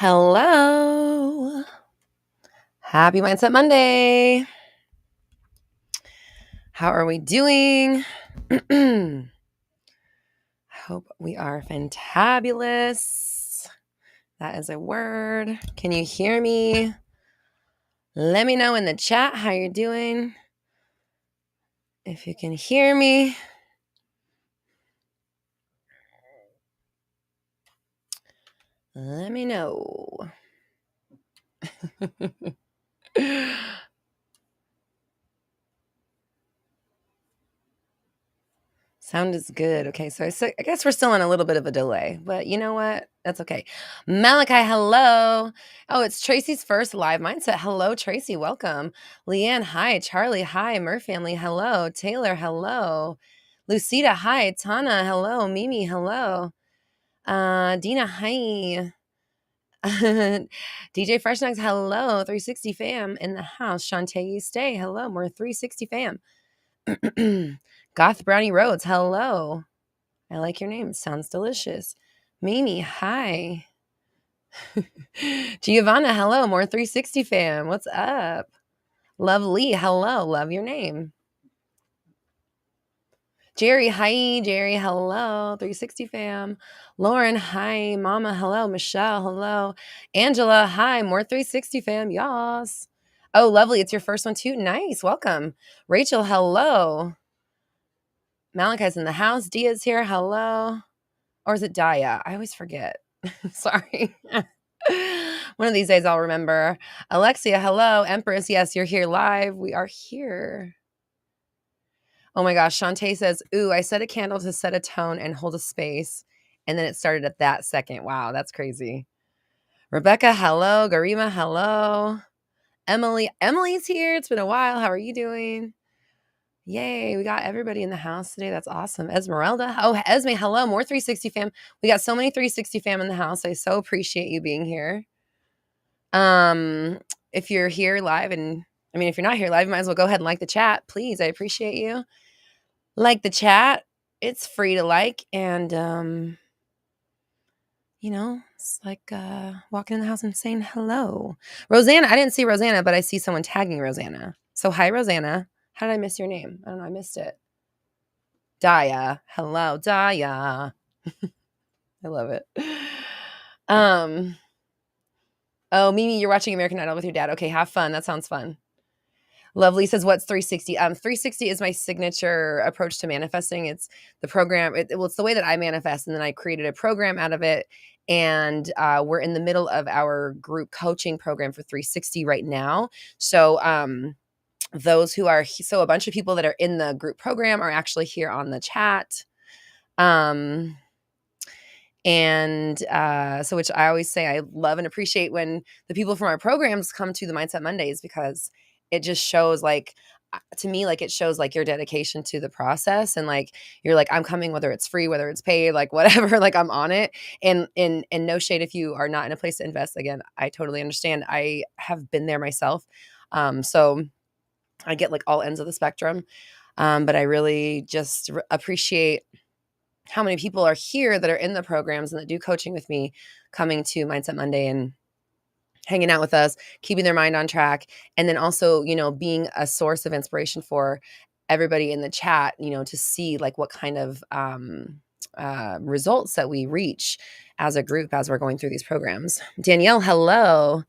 Hello. Happy Mindset Monday. How are we doing? Hope we are fantabulous. That is a word. Can you hear me? Let me know in the chat how you're doing. If you can hear me. Let me know. Sound is good. Okay, so I guess we're still on a little bit of a delay, but you know what? That's okay. Malachi, hello. Oh, it's Tracy's first live mindset. Hello, Tracy. Welcome. Leanne, hi. Charlie, hi. Murph family, hello. Taylor, hello. Lucita, hi. Tana, hello. Mimi, hello. Dina, hi. DJ Fresh Nugs, hello. 360 fam in the house. Shantae, stay. Hello. More 360 fam. Goth Brownie Rhodes, hello. I like your name. It sounds delicious. Mimi, hi. Giovanna, hello. More 360 fam. What's up? Lovely, hello. Love your name. Jerry, hi. Jerry, hello. 360 fam. Lauren, hi. Mama, hello. Michelle, hello. Angela, hi. More 360 fam. Yas. Oh, lovely. It's your first one too. Nice. Welcome. Rachel, hello. Malachi's in the house. Dia's here. Hello. Or is it Daya? I always forget. Sorry. One of these days I'll remember. Alexia, hello. Empress, yes, you're here live. We are here. Oh my gosh. Shantae says, ooh, I set a candle to set a tone and hold a space. And then it started at that second. Wow, that's crazy. Rebecca, hello. Garima, hello. Emily's here. It's been a while. How are you doing? Yay, we got everybody in the house today. That's awesome. Esmeralda. Oh, Esme, hello. More 360 fam. We got so many 360 fam in the house. I so appreciate you being here. If you're here live if you're not here live, you might as well go ahead and like the chat, please. I appreciate you. Like the chat. It's free to like. And, it's like walking in the house and saying hello. Rosanna, I didn't see Rosanna, but I see someone tagging Rosanna. So hi, Rosanna. How did I miss your name? I don't know. I missed it. Daya. Hello, Daya. I love it. Oh, Mimi, you're watching American Idol with your dad. Okay, have fun. That sounds fun. Lovely says, what's 360? 360 is my signature approach to manifesting. It's the program. It's the way that I manifest. And then I created a program out of it. And we're in the middle of our group coaching program for 360 right now. So those who are, so a bunch of people that are in the group program are actually here on the chat. So which I always say I love and appreciate when the people from our programs come to the Mindset Mondays, because it just shows to me, it shows your dedication to the process, and you're I'm coming, whether it's free, whether it's paid, whatever, I'm on it. And no shade if you are not in a place to invest. Again, I totally understand. I have been there myself. So I get all ends of the spectrum. But I really just appreciate how many people are here that are in the programs and that do coaching with me, coming to Mindset Monday and hanging out with us, keeping their mind on track. And then also, being a source of inspiration for everybody in the chat, to see what kind of results that we reach as a group as we're going through these programs. Danielle, hello.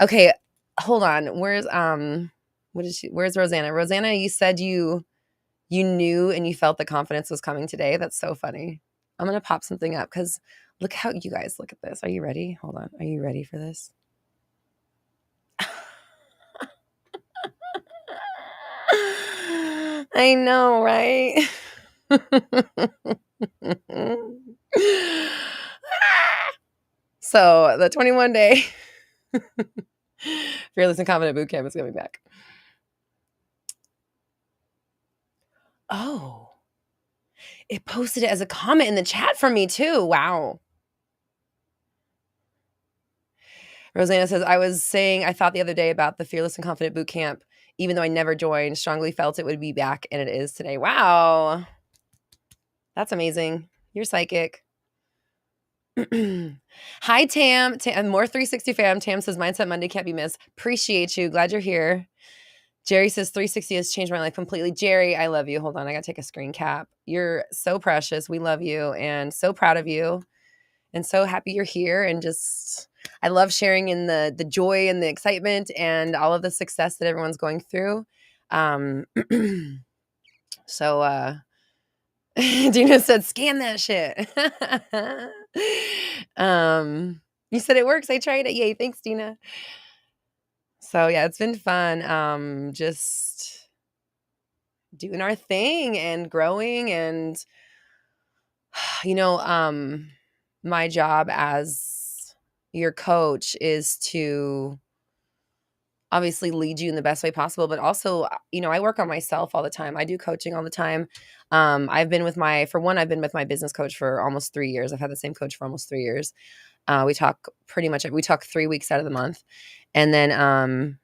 Okay, hold on. Where's Rosanna? Rosanna, you said you knew and you felt the confidence was coming today. That's so funny. I'm going to pop something up because look how you guys look at this. Are you ready? Hold on. Are you ready for this? I know, right? So the 21-day Fearless and Confident Bootcamp is coming back. Oh, it posted it as a comment in the chat from me too. Wow. Rosanna says, I was saying, I thought the other day about the Fearless and Confident Bootcamp, even though I never joined, strongly felt it would be back, and it is today. Wow. That's amazing. You're psychic. Hi, Tam. More 360 fam. Tam says, Mindset Monday can't be missed. Appreciate you. Glad you're here. Jerry says, 360 has changed my life completely. Jerry, I love you. Hold on. I got to take a screen cap. You're so precious. We love you and so proud of you and so happy you're here. And just, I love sharing in the joy and the excitement and all of the success that everyone's going through. So, Dina said, "Scan that shit." You said it works. I tried it. Yay! Thanks, Dina. So yeah, it's been fun. Just doing our thing and growing, and you know, my job as your coach is to obviously lead you in the best way possible, but also, I work on myself all the time. I do coaching all the time. I've been with I've been with my business coach for almost 3 years. I've had the same coach for almost 3 years. We talk 3 weeks out of the month. And then,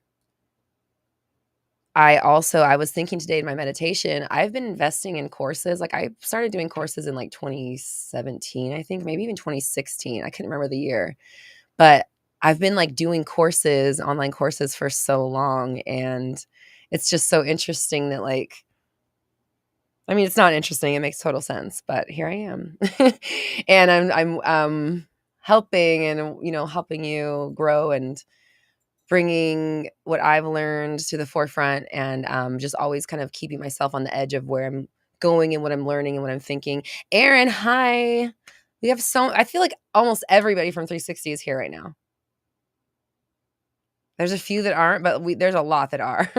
I was thinking today in my meditation, I've been investing in courses. Like I started doing courses in like 2017, I think, maybe even 2016. I couldn't remember the year. But I've been like doing courses, online courses for so long. And it's just so interesting that it's not interesting. It makes total sense, but here I am. And I'm helping and, helping you grow and bringing what I've learned to the forefront, and just always kind of keeping myself on the edge of where I'm going and what I'm learning and what I'm thinking. Aaron, hi. I feel like almost everybody from 360 is here right now. There's a few that aren't, but there's a lot that are.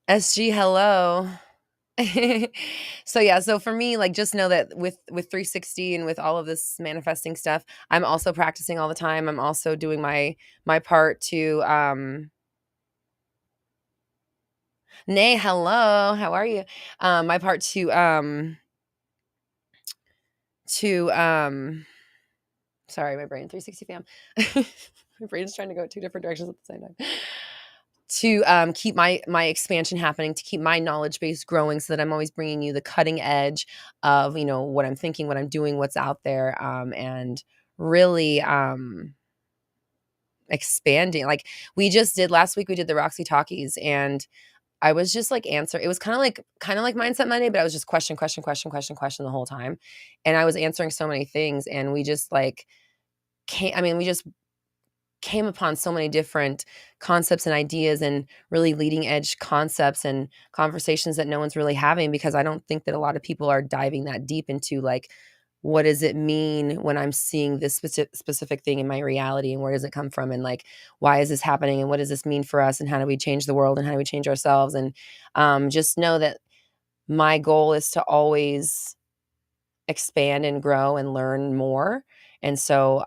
SG, hello. So for me, like, just know that with 360 and with all of this manifesting stuff, I'm also practicing all the time. I'm also doing my part to Nay, hello. How are you? My part to sorry, my brain, 360 fam. My brain's trying to go 2 different directions at the same time. To keep my expansion happening, to keep my knowledge base growing, so that I'm always bringing you the cutting edge of what I'm thinking, what I'm doing, what's out there, and really expanding. Like we just did last week, we did the Roxy Talkies, and I was just like it was kind of like Mindset Monday, but I was just question the whole time, and I was answering so many things, and we just we just came upon so many different concepts and ideas and really leading edge concepts and conversations that no one's really having, because I don't think that a lot of people are diving that deep into like, what does it mean when I'm seeing this specific thing in my reality, and where does it come from, and like, why is this happening, and what does this mean for us, and how do we change the world, and how do we change ourselves? And just know that my goal is to always expand and grow and learn more. And so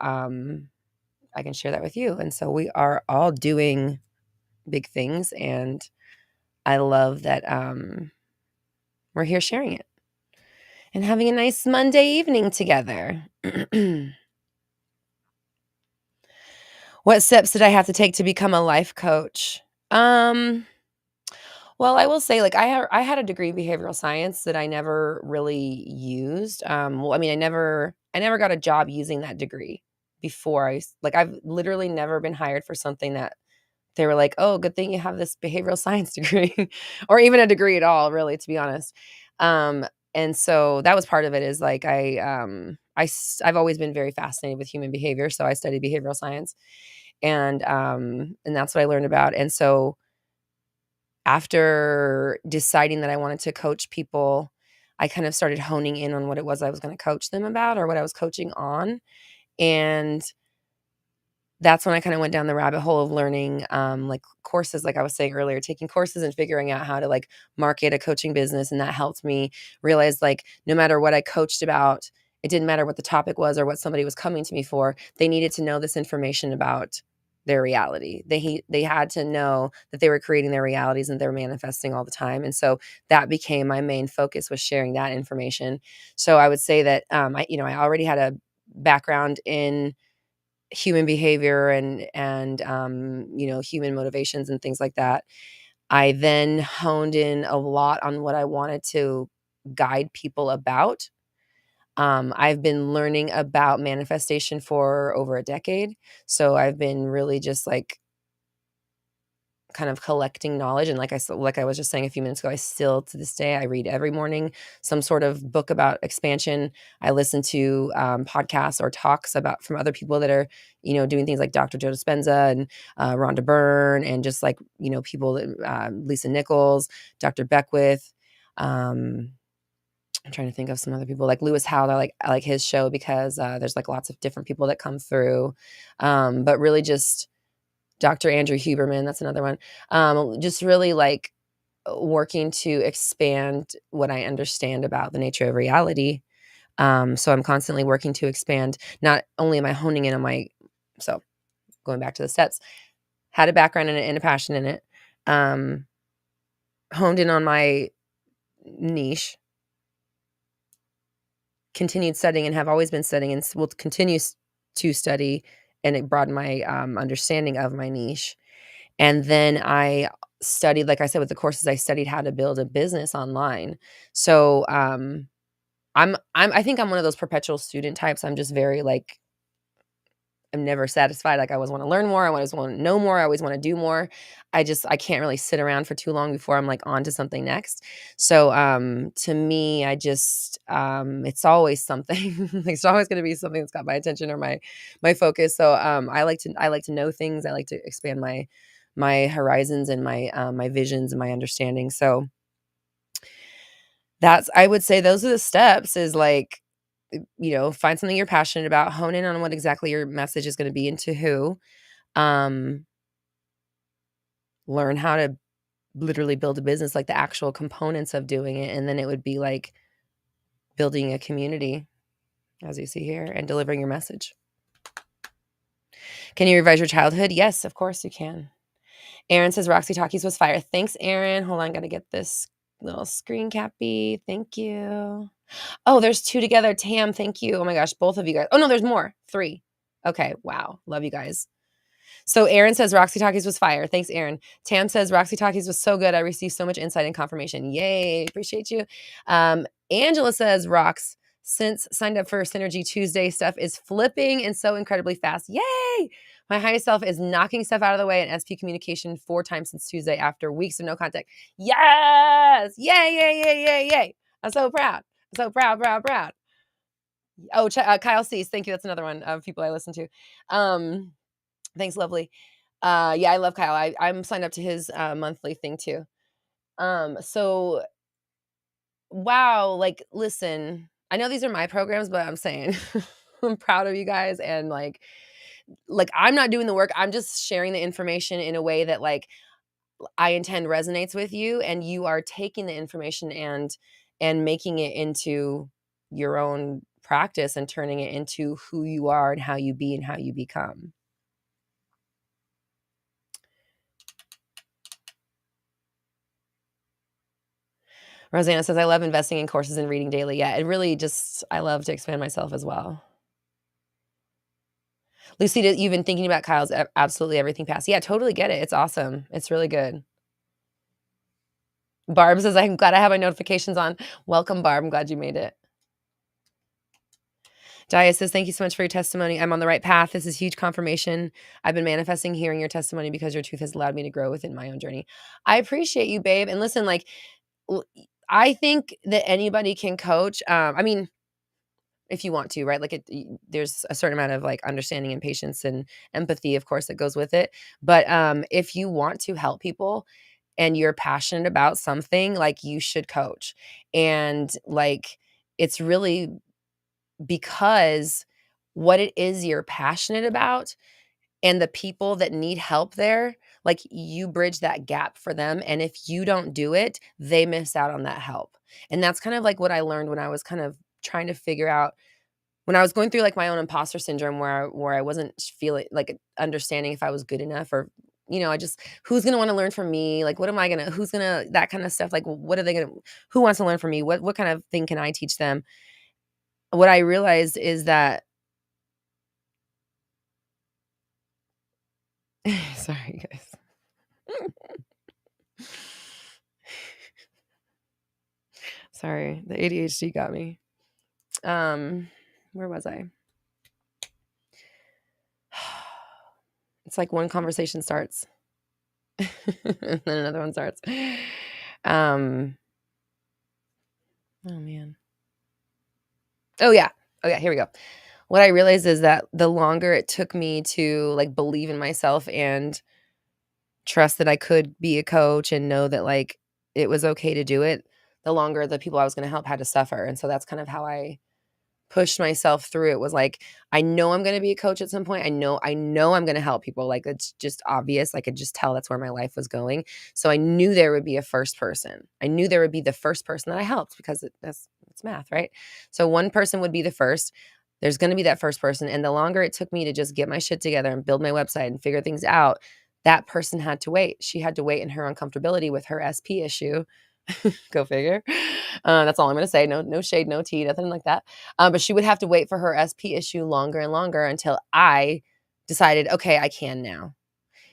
I can share that with you. And so we are all doing big things, and I love that we're here sharing it and having a nice Monday evening together. What steps did I have to take to become a life coach? Well, I will say, like, I had a degree in behavioral science that I never really used. Well, I mean, I never got a job using that degree before. I've literally never been hired for something that they were like, "Oh, good thing you have this behavioral science degree," or even a degree at all, really, to be honest. And so that was part of it. Is like I've always been very fascinated with human behavior, so I studied behavioral science, and that's what I learned about. And so after deciding that I wanted to coach people, I kind of started honing in on what it was I was going to coach them about, or what I was coaching on. And that's when I kind of went down the rabbit hole of learning, like courses, like I was saying earlier, taking courses and figuring out how to like market a coaching business. And that helped me realize, like, no matter what I coached about, it didn't matter what the topic was or what somebody was coming to me for. They needed to know this information about their reality. They had to know that they were creating their realities and they're manifesting all the time. And so that became my main focus, was sharing that information. So I would say that, I already had a background in human behavior and human motivations and things like that. I then honed in a lot on what I wanted to guide people about. I've been learning about manifestation for over a decade. So I've been really just like kind of collecting knowledge. And like I was just saying a few minutes ago, I still to this day I read every morning some sort of book about expansion. I listen to podcasts or talks about from other people that are doing things like Dr. Joe Dispenza and Rhonda Byrne and just like people that Lisa Nichols, Dr. Beckwith. I'm trying to think of some other people like Lewis Howell. I like his show because there's like lots of different people that come through, but really just Dr. Andrew Huberman, that's another one. Just really like working to expand what I understand about the nature of reality. So I'm constantly working to expand. Not only am I honing in on so going back to the steps, had a background in it and a passion in it, honed in on my niche, continued studying and have always been studying and will continue to study, and it broadened my understanding of my niche. And then I studied, like I said, with the courses, I studied how to build a business online. So I think I'm one of those perpetual student types. I'm just very like I'm never satisfied. Like I always want to learn more. I always want to know more. I always want to do more. I can't really sit around for too long before I'm like on to something next. So to me, it's always something. It's always going to be something that's got my attention or my focus. So I like to know things. I like to expand my horizons and my visions and my understanding. So I would say those are the steps is like, find something you're passionate about, hone in on what exactly your message is going to be and to who, um, learn how to literally build a business, like the actual components of doing it. And then it would be like building a community, as you see here, and delivering your message. Can you revise your childhood? Yes, of course you can. Aaron says Roxy Talkies was fire. Thanks, Aaron. Hold on, got to get this little screen cappy. Thank you. Oh, there's 2 together. Tam, thank you. Oh my gosh, both of you guys. Oh no, there's more. 3. Okay, wow. Love you guys. So Aaron says Roxy Talkies was fire. Thanks, Aaron. Tam says Roxy Talkies was so good. I received so much insight and confirmation. Yay. Appreciate you. Angela says Rox, since signed up for Synergy Tuesday, stuff is flipping and so incredibly fast. Yay. My highest self is knocking stuff out of the way in SP communication 4 times since Tuesday after weeks of no contact. Yes. Yay, yay, yay, yay, yay. I'm so proud. So proud. Oh, Kyle Cease. Thank you. That's another one of people I listen to. Thanks, lovely. Yeah, I love Kyle. I'm signed up to his monthly thing too. So wow, like listen, I know these are my programs, but I'm saying I'm proud of you guys and like I'm not doing the work. I'm just sharing the information in a way that like I intend resonates with you and you are taking the information and making it into your own practice and turning it into who you are and how you be and how you become. Rosanna says, I love investing in courses and reading daily. Yeah, it really I love to expand myself as well. Lucy, you've been thinking about Kyle's absolutely everything past. Yeah, totally get it. It's awesome. It's really good. Barb says, I'm glad I have my notifications on. Welcome, Barb. I'm glad you made it. Jaya says, thank you so much for your testimony. I'm on the right path. This is huge confirmation. I've been manifesting hearing your testimony because your truth has allowed me to grow within my own journey. I appreciate you, babe. And listen, like, I think that anybody can coach. I mean, if you want to, right? Like there's a certain amount of like understanding and patience and empathy, of course, that goes with it. But if you want to help people and you're passionate about something, like you should coach. And like, it's really because what it is you're passionate about and the people that need help there, like you bridge that gap for them. And if you don't do it, they miss out on that help. And that's kind of like what I learned when I was kind of trying to figure out when I was going through like my own imposter syndrome where I wasn't feeling like understanding if I was good enough or I just who's going to want to learn from me? Like what am I going to who's going to that kind of stuff, like what are they going to who wants to learn from me? What kind of thing can I teach them? What I realized is that sorry guys. Sorry, the ADHD got me. Where was I? It's like one conversation starts, and then another one starts. Oh man. Oh yeah. Here we go. What I realized is that the longer it took me to like believe in myself and trust that I could be a coach and know that like it was okay to do it, the longer the people I was going to help had to suffer. And so that's kind of how I pushed myself through it. Was like, I know I'm going to be a coach at some point. I know I'm going to help people. Like it's just obvious. I could just tell that's where my life was going. So I knew there would be a first person. I knew there would be the first person that I helped because it's math, right? So one person would be the first. There's going to be that first person. And the longer it took me to just get my shit together and build my website and figure things out, that person had to wait. She had to wait in her uncomfortability with her SP issue. Go figure. That's all I'm going to say. No shade, no tea, nothing like that. But she would have to wait for her SP issue longer and longer until I decided, okay, I can now.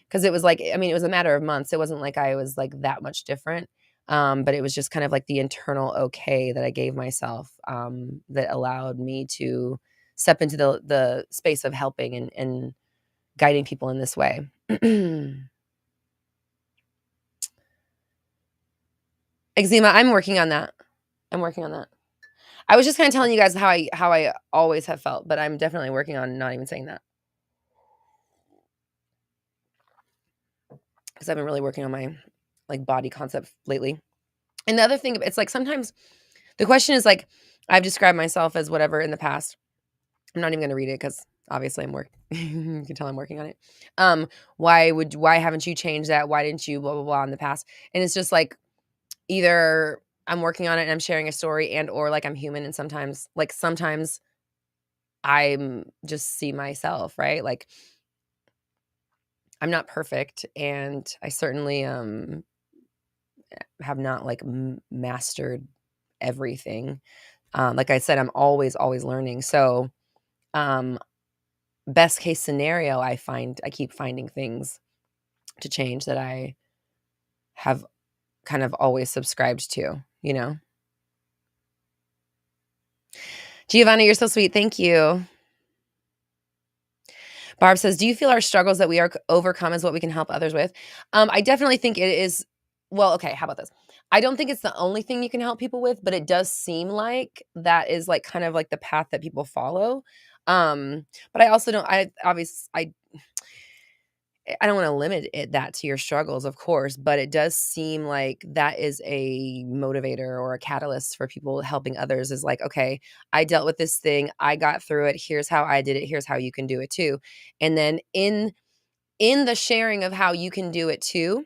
Because it was like, I mean, it was a matter of months. It wasn't like I was like that much different. But it was just kind of like the internal okay that I gave myself that allowed me to step into the space of helping and guiding people in this way. Eczema, I'm working on that. I was just kind of telling you guys how I always have felt, but I'm definitely working on not even saying that. Because I've been really working on my like body concept lately. And the other thing, it's like sometimes the question is like, I've described myself as whatever in the past. I'm not even going to read it because obviously I'm working. You can tell I'm working on it. Why haven't you changed that? Why didn't you blah, blah, blah in the past? And it's just like, either I'm working on it and I'm sharing a story and, or like I'm human. And sometimes I'm just see myself, right? Like I'm not perfect. And I certainly, have not like mastered everything. Like I said, I'm always learning. So, best case scenario, I keep finding things to change that I have kind of always subscribed to, you know? Giovanna, you're so sweet. Thank you. Barb says, do you feel our struggles that we are overcome is what we can help others with? I definitely think it is. Well, okay, how about this? I don't think it's the only thing you can help people with, but it does seem like that is like kind of like the path that people follow. But I also don't, I don't want to limit that to your struggles, of course, but it does seem like that is a motivator or a catalyst for people helping others is like, okay, I dealt with this thing. I got through it. Here's how I did it. Here's how you can do it too. And then in the sharing of how you can do it too,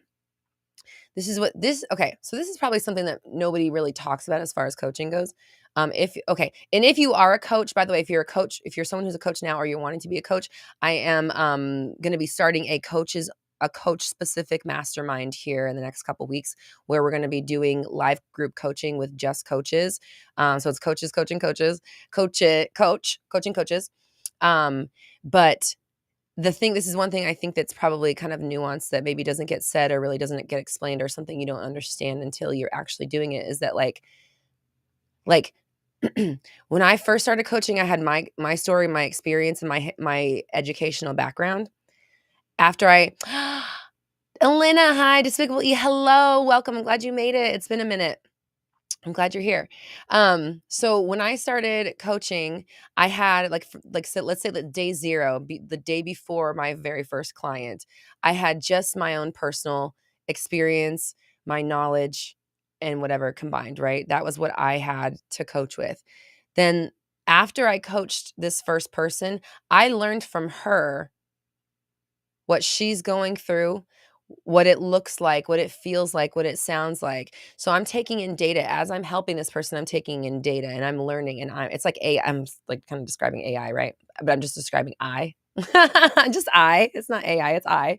okay, so this is probably something that nobody really talks about as far as coaching goes. If you are a coach, by the way, if you're a coach, if you're someone who's a coach now or you're wanting to be a coach, I am going to be starting a coach specific mastermind here in the next couple weeks where we're going to be doing live group coaching with just coaches. So it's coaches coaching coaches, coaching coaches. But this is one thing I think that's probably kind of nuanced that maybe doesn't get said or really doesn't get explained or something you don't understand until you're actually doing it, is that like when I first started coaching, I had my story, my experience, and my educational background. After Elena, hi, Despicable E, hello, welcome. I'm glad you made it. It's been a minute. I'm glad you're here. So when I started coaching, I had so let's say that day zero, the day before my very first client, I had just my own personal experience, my knowledge, and whatever combined, right? That was what I had to coach with. Then after I coached this first person, I learned from her what she's going through, what it looks like, what it feels like, what it sounds like. So I'm taking in data as I'm helping this person. I'm taking in data and I'm learning, and it's like I'm like kind of describing AI, right? But I'm just describing just I. It's not AI, it's I.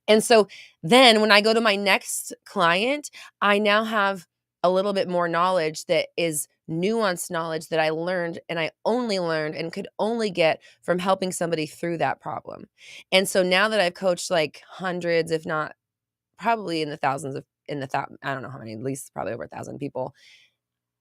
And so then when I go to my next client, I now have a little bit more knowledge that is nuanced knowledge that I learned, and I only learned and could only get from helping somebody through that problem. And so now that I've coached like hundreds, if not probably in the thousands I don't know how many, at least probably over 1,000 people,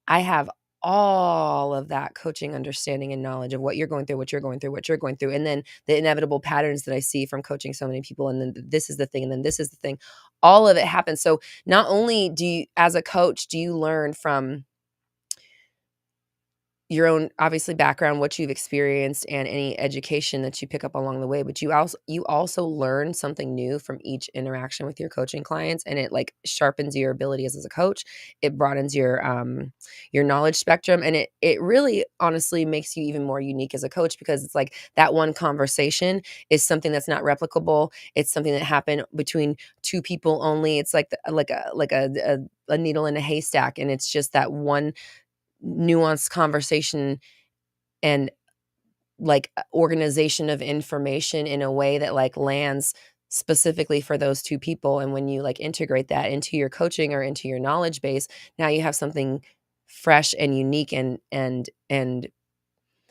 I have all of that coaching understanding and knowledge of what you're going through, what you're going through, what you're going through, and then the inevitable patterns that I see from coaching so many people, and then this is the thing, and then this is the thing. All of it happens. So not only do you, as a coach, do you learn from your own obviously background, what you've experienced, and any education that you pick up along the way, but you also learn something new from each interaction with your coaching clients, and it like sharpens your abilities as a coach. It broadens your knowledge spectrum, and it really honestly makes you even more unique as a coach, because it's like that one conversation is something that's not replicable. It's something that happened between two people only. It's like a needle in a haystack, and it's just that one nuanced conversation and like organization of information in a way that like lands specifically for those two people. And when you like integrate that into your coaching or into your knowledge base, now you have something fresh and unique and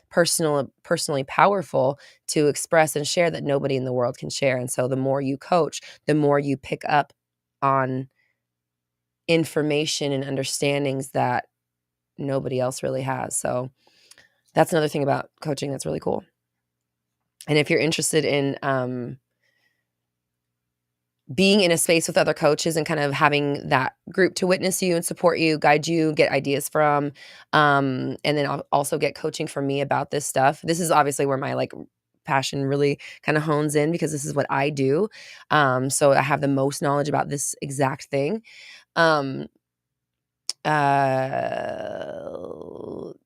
personally powerful to express and share that nobody in the world can share. And so the more you coach, the more you pick up on information and understandings that nobody else really has. So that's another thing about coaching that's really cool. And if you're interested in being in a space with other coaches and kind of having that group to witness you and support you, guide you, get ideas from, and then I'll also get coaching from me about this stuff. This is obviously where my like passion really kind of hones in, because this is what I do. So I have the most knowledge about this exact thing. Um,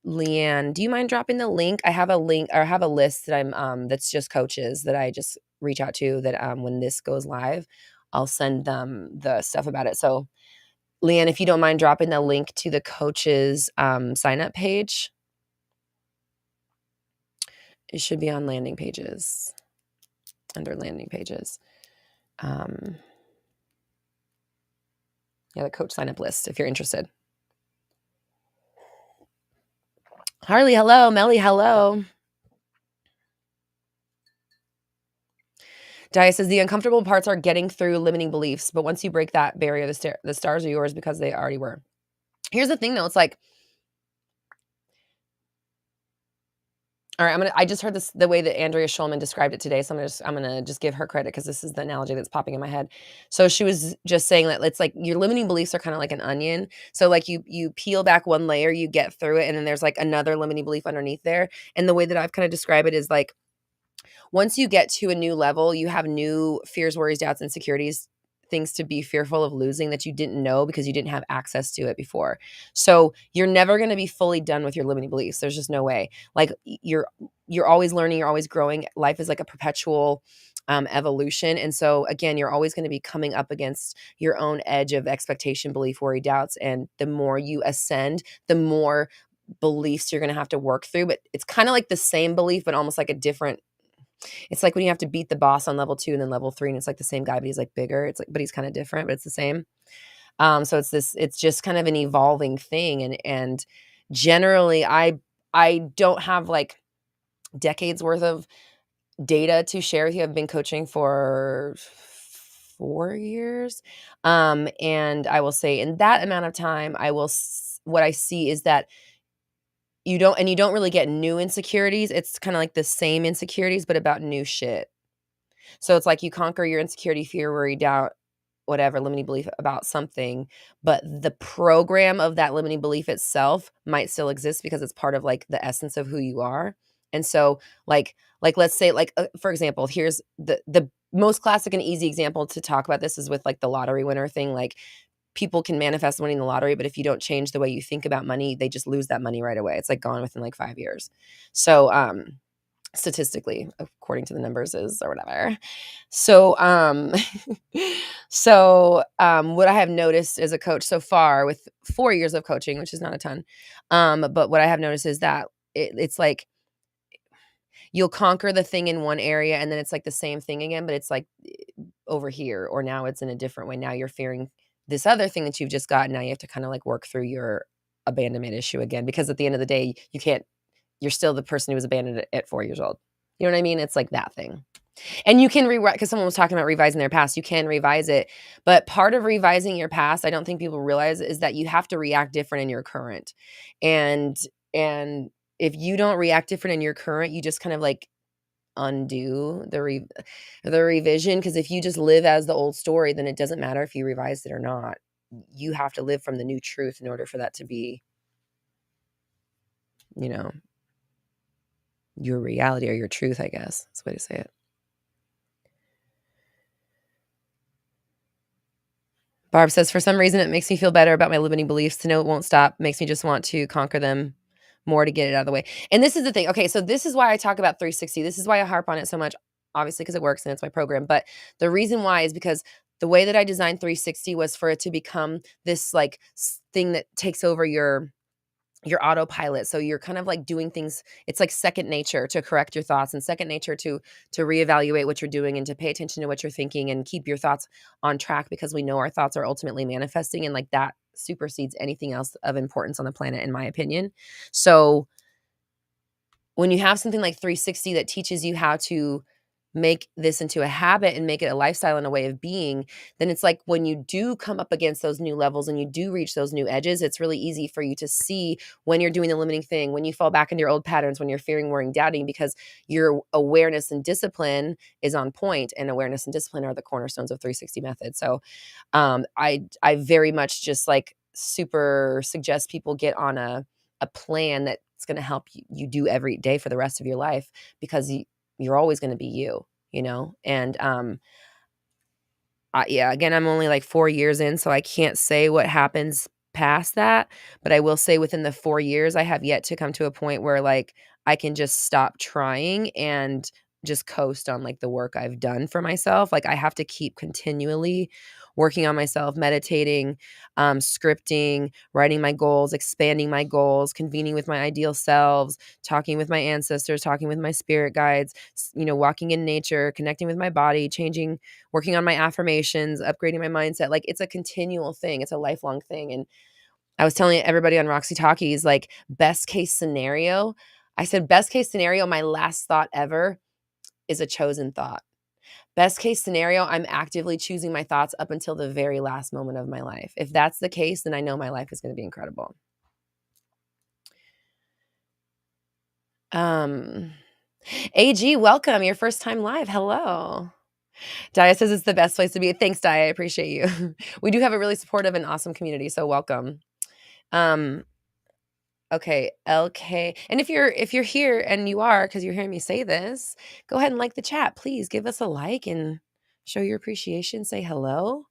Leanne, do you mind dropping the link? I have a link, or I have a list that I'm that's just coaches that I just reach out to, that when this goes live, I'll send them the stuff about it. So Leanne, if you don't mind dropping the link to the coaches sign up page, it should be on landing pages, under landing pages. Yeah, the coach sign up list if you're interested. Harley, hello. Melly, hello. Dia says the uncomfortable parts are getting through limiting beliefs, but once you break that barrier, the stars are yours because they already were. Here's the thing though, it's like, all right, I just heard this the way that Andrea Schulman described it today, so I'm gonna just give her credit, because this is the analogy that's popping in my head. So she was just saying that it's like your limiting beliefs are kind of like an onion. So like you peel back one layer, you get through it, and then there's like another limiting belief underneath there. And the way that I've kind of described it is like, once you get to a new level, you have new fears, worries, doubts, insecurities, things to be fearful of losing that you didn't know because you didn't have access to it before. So you're never going to be fully done with your limiting beliefs. There's just no way. Like you're always learning, you're always growing. Life is like a perpetual evolution. And so again, you're always going to be coming up against your own edge of expectation, belief, worry, doubts. And the more you ascend, the more beliefs you're going to have to work through. But it's kind of like the same belief, but almost like a different. It's like when you have to beat the boss on level 2 and then level 3, and it's like the same guy, but he's like bigger. It's like, but he's kind of different, but it's the same. So it's just kind of an evolving thing. And generally I don't have like decades worth of data to share with you. I've been coaching for 4 years. And I will say in that amount of time, what I see is that you don't really get new insecurities. It's kind of like the same insecurities, but about new shit. So it's like you conquer your insecurity, fear, worry, doubt, whatever, limiting belief about something, but the program of that limiting belief itself might still exist because it's part of like the essence of who you are. And so like let's say like for example, here's the most classic and easy example to talk about this is with like the lottery winner thing. Like people can manifest winning the lottery, but if you don't change the way you think about money, they just lose that money right away. It's like gone within like 5 years. So statistically, according to the numbers is or whatever. So what I have noticed as a coach so far with 4 years of coaching, which is not a ton, but what I have noticed is that it's like you'll conquer the thing in one area and then it's like the same thing again, but it's like over here, or now it's in a different way. Now you're fearing this other thing that you've just got. Now you have to kind of like work through your abandonment issue again, because at the end of the day, you're still the person who was abandoned at 4 years old. You know what I mean? It's like that thing. And you can rewrite, because someone was talking about revising their past. You can revise it. But part of revising your past, I don't think people realize, is that you have to react different in your current. And and if you don't react different in your current, you just kind of like undo the revision. Because if you just live as the old story, then it doesn't matter if you revised it or not. You have to live from the new truth in order for that to be, you know, your reality or your truth, I guess. That's the way to say it. Barb says, for some reason, it makes me feel better about my limiting beliefs to know it won't stop. Makes me just want to conquer them more to get it out of the way. And this is the thing. Okay, so this is why I talk about 360. This is why I harp on it so much, obviously, because it works and it's my program. But the reason why is because the way that I designed 360 was for it to become this like thing that takes over your autopilot. So you're kind of like doing things, it's like second nature to correct your thoughts, and second nature to reevaluate what you're doing and to pay attention to what you're thinking and keep your thoughts on track, because we know our thoughts are ultimately manifesting, and like that supersedes anything else of importance on the planet, in my opinion. So when you have something like 360 that teaches you how to make this into a habit and make it a lifestyle and a way of being, then it's like when you do come up against those new levels and you do reach those new edges, it's really easy for you to see when you're doing the limiting thing, when you fall back into your old patterns, when you're fearing, worrying, doubting, because your awareness and discipline is on point, and awareness and discipline are the cornerstones of 360 method. So I very much just like super suggest people get on a plan that's going to help you do every day for the rest of your life, because you're always going to be you, you know? And, yeah, again, I'm only like 4 years in, so I can't say what happens past that, but I will say within the 4 years, I have yet to come to a point where like I can just stop trying and just coast on like the work I've done for myself. Like I have to keep continually working on myself, meditating, scripting, writing my goals, expanding my goals, convening with my ideal selves, talking with my ancestors, talking with my spirit guides, walking in nature, connecting with my body, changing, working on my affirmations, upgrading my mindset. Like it's a continual thing. It's a lifelong thing. And I was telling everybody on Roxy Talkies, like best case scenario, I said, best case scenario, my last thought ever is a chosen thought. Best case scenario, I'm actively choosing my thoughts up until the very last moment of my life. If that's the case, then I know my life is going to be incredible. AG, welcome. Your first time live. Hello. Dia says it's the best place to be. Thanks, Dia. I appreciate you. We do have a really supportive and awesome community, so welcome. Okay, LK. And if you're here, and you are, because you're hearing me say this, go ahead and like the chat. Please give us a like and show your appreciation. Say hello.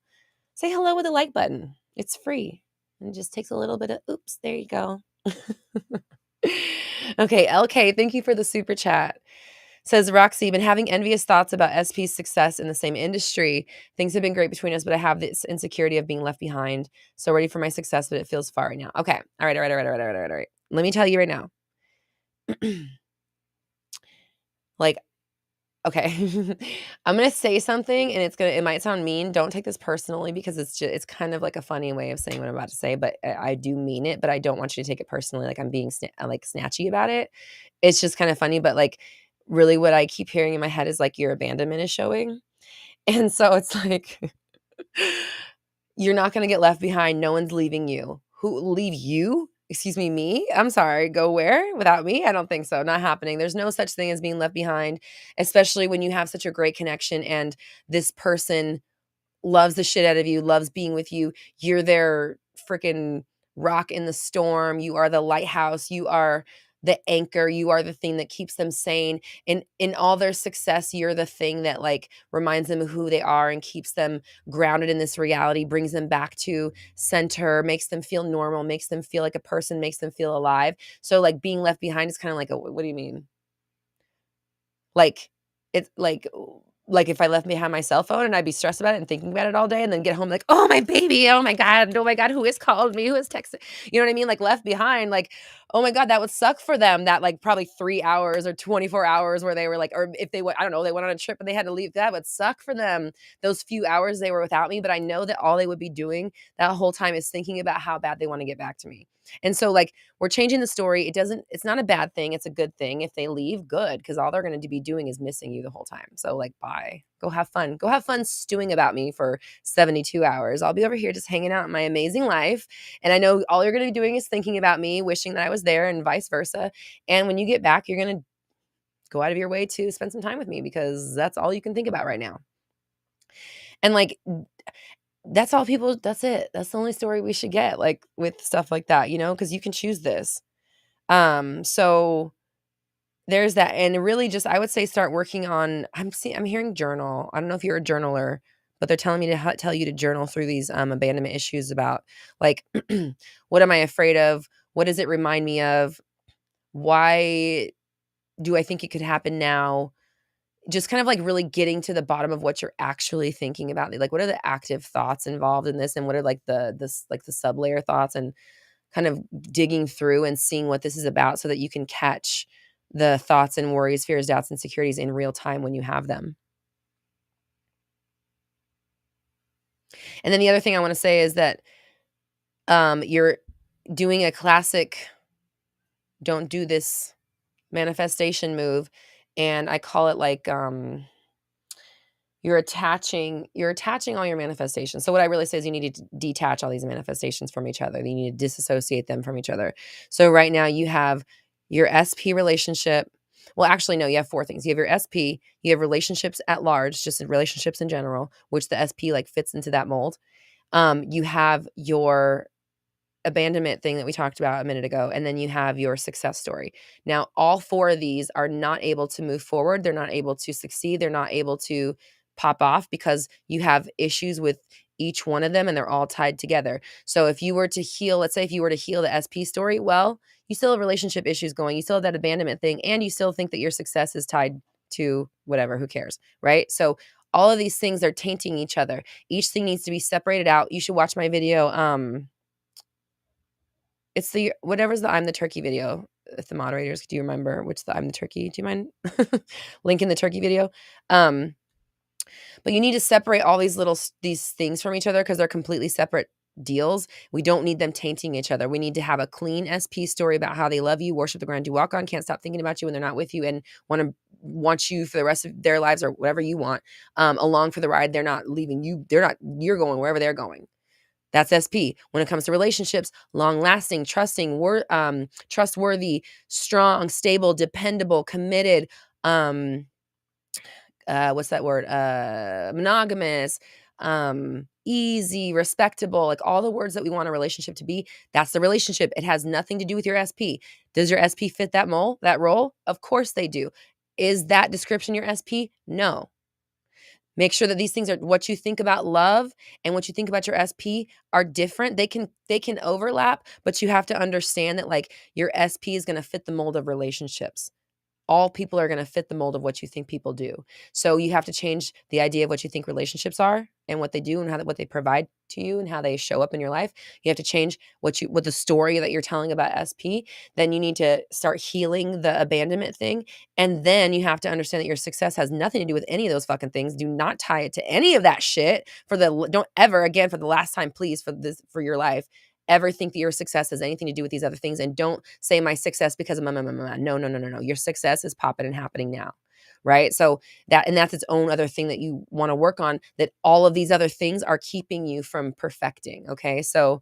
Say hello with a like button. It's free. And it just takes a little bit of oops, there you go. Okay, LK, thank you for the super chat. Says Roxy, been having envious thoughts about SP's success in the same industry. Things have been great between us, but I have this insecurity of being left behind. So ready for my success, but it feels far right now. Okay. All right. Let me tell you right now. Like, okay. I'm going to say something, and it might sound mean. Don't take this personally, because it's kind of like a funny way of saying what I'm about to say, but I do mean it, but I don't want you to take it personally. Like I'm being snatchy about it. It's just kind of funny, but like really what I keep hearing in my head is like your abandonment is showing. And so it's like, you're not going to get left behind. No one's leaving you. Who leave you? Excuse me, me? I'm sorry. Go where? Without me? I don't think so. Not happening. There's no such thing as being left behind, especially when you have such a great connection and this person loves the shit out of you, loves being with you. You're their freaking rock in the storm. You are the lighthouse. You are the anchor. You are the thing that keeps them sane. And in all their success, you're the thing that like reminds them of who they are and keeps them grounded in this reality, brings them back to center, makes them feel normal, makes them feel like a person, makes them feel alive. So like being left behind is kind of like what do you mean? Like it's like if I left behind my cell phone and I'd be stressed about it and thinking about it all day, and then get home like, oh my baby, oh my God, who has called me, who has texted, you know what I mean? Like left behind, like, oh my God, that would suck for them. That like probably 3 hours or 24 hours where they were like, or if they went, I don't know, they went on a trip and they had to leave, that would suck for them. Those few hours they were without me, but I know that all they would be doing that whole time is thinking about how bad they want to get back to me. And so like we're changing the story. It's not a bad thing. It's a good thing. If they leave, good, because all they're going to be doing is missing you the whole time. So like bye. Go have fun. Go have fun stewing about me for 72 hours. I'll be over here just hanging out in my amazing life. And I know all you're going to be doing is thinking about me, wishing that I was there and vice versa. And when you get back, you're going to go out of your way to spend some time with me because that's all you can think about right now. And like that's it. That's the only story we should get, like with stuff like that, because you can choose this. So there's that. And really just, I would say start working on, I'm hearing journal. I don't know if you're a journaler, but they're telling me to tell you to journal through these abandonment issues about like, what am I afraid of? What does it remind me of? Why do I think it could happen now? Just kind of like really getting to the bottom of what you're actually thinking about. Like, what are the active thoughts involved in this? And what are like the sub-layer thoughts, and kind of digging through and seeing what this is about so that you can catch the thoughts and worries, fears, doubts, insecurities in real time when you have them. And then the other thing I want to say is that you're doing a classic don't do this manifestation move. And I call it like you're attaching all your manifestations. So what I really say is you need to detach all these manifestations from each other. You need to disassociate them from each other. So right now you have your SP relationship. Well, actually, no, you have four things. You have your SP, you have relationships at large, just relationships in general, which the SP like fits into that mold. You have your abandonment thing that we talked about a minute ago, and then you have your success story. Now, all four of these are not able to move forward. They're not able to succeed. They're not able to pop off because you have issues with each one of them, and they're all tied together. So if you were to heal, let's say if you were to heal the SP story, well, you still have relationship issues going. You still have that abandonment thing, and you still think that your success is tied to whatever, who cares, right? So all of these things are tainting each other. Each thing needs to be separated out. You should watch my video. It's the whatever's the I'm the turkey video. If the moderators, do you remember which the I'm the turkey? Do you mind linking the turkey video? But you need to separate all these things from each other because they're completely separate deals. We don't need them tainting each other. We need to have a clean SP story about how they love you, worship the ground you walk on, can't stop thinking about you when they're not with you, and want you for the rest of their lives or whatever you want, along for the ride. They're not leaving you. You're going wherever they're going. That's SP. When it comes to relationships, long-lasting, trustworthy, strong, stable, dependable, committed, what's that word? Monogamous, easy, respectable, like all the words that we want a relationship to be. That's the relationship. It has nothing to do with your SP. Does your SP fit that role? Of course they do. Is that description your SP? No. Make sure that these things are what you think about love and what you think about your SP are different. They can overlap, but you have to understand that like your SP is going to fit the mold of relationships. All people are going to fit the mold of what you think people do. So you have to change the idea of what you think relationships are and what they do and what they provide to you and how they show up in your life. You have to change what the story that you're telling about SP. Then you need to start healing the abandonment thing. And then you have to understand that your success has nothing to do with any of those fucking things. Do not tie it to any of that shit don't ever again, for the last time, please, for your life, ever think that your success has anything to do with these other things. And don't say my success because of no. Your success is popping and happening now. Right. So that's its own other thing that you want to work on, that all of these other things are keeping you from perfecting. Okay. So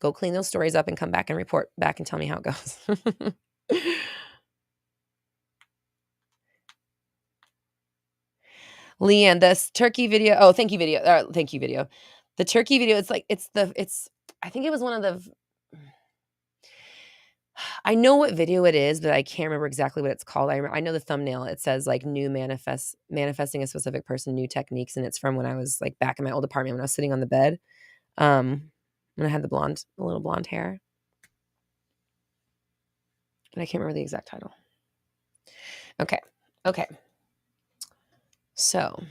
go clean those stories up and come back and report back and tell me how it goes. Leanne, this turkey video. Oh, thank you video. Thank you video. The turkey video. I think it was one of the, I know what video it is, but I can't remember exactly what it's called. I know the thumbnail. It says like manifesting a specific person, new techniques. And it's from when I was like back in my old apartment when I was sitting on the bed. When I had the little blonde hair. And I can't remember the exact title. Okay. So.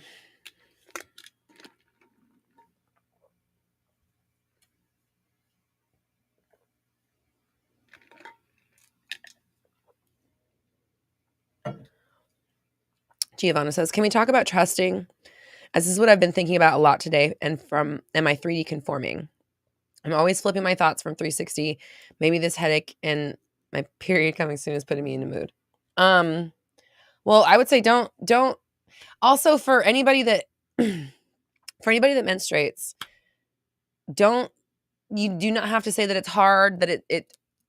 Giovanna says, can we talk about trusting? As this is what I've been thinking about a lot today. And am I 3D conforming? I'm always flipping my thoughts from 360. Maybe this headache and my period coming soon is putting me in a mood. Well, I would say don't also for anybody that menstruates, you do not have to say that it's hard, that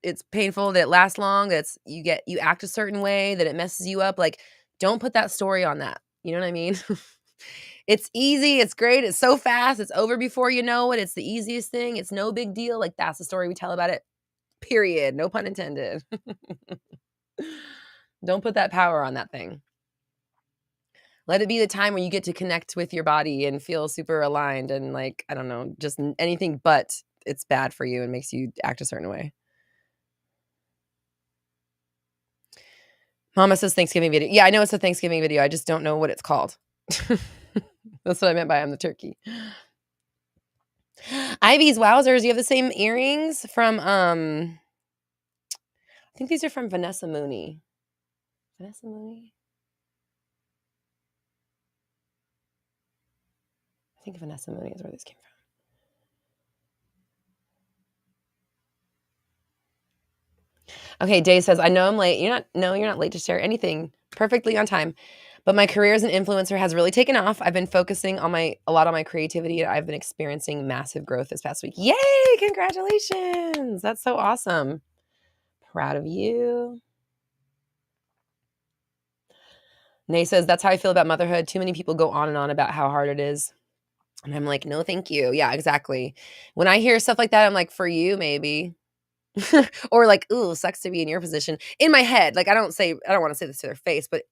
it's painful, that it lasts long, that you act a certain way, that it messes you up. Like, don't put that story on that. You know what I mean? It's easy, it's great, it's so fast, it's over before you know it, it's the easiest thing, it's no big deal. Like, that's the story we tell about it. Period. No pun intended. Don't put that power on that thing. Let it be the time when you get to connect with your body and feel super aligned and, like, I don't know, just anything but it's bad for you and makes you act a certain way. Mama says Thanksgiving video. Yeah, I know it's a Thanksgiving video. I just don't know what it's called. That's what I meant by I'm the turkey. Ivy's Wowzers, you have the same earrings from, I think these are from Vanessa Mooney. Vanessa Mooney? I think Vanessa Mooney is where this came from. Okay, Day says, I know I'm late. You're not late to share anything. Perfectly on time. But my career as an influencer has really taken off. I've been focusing on a lot on my creativity, and I've been experiencing massive growth this past week. Yay! Congratulations. That's so awesome. Proud of you. Nay says, that's how I feel about motherhood. Too many people go on and on about how hard it is. And I'm like, no, thank you. Yeah, exactly. When I hear stuff like that, I'm like, for you, maybe. Or like, ooh, sucks to be in your position. In my head, like I don't want to say this to their face, but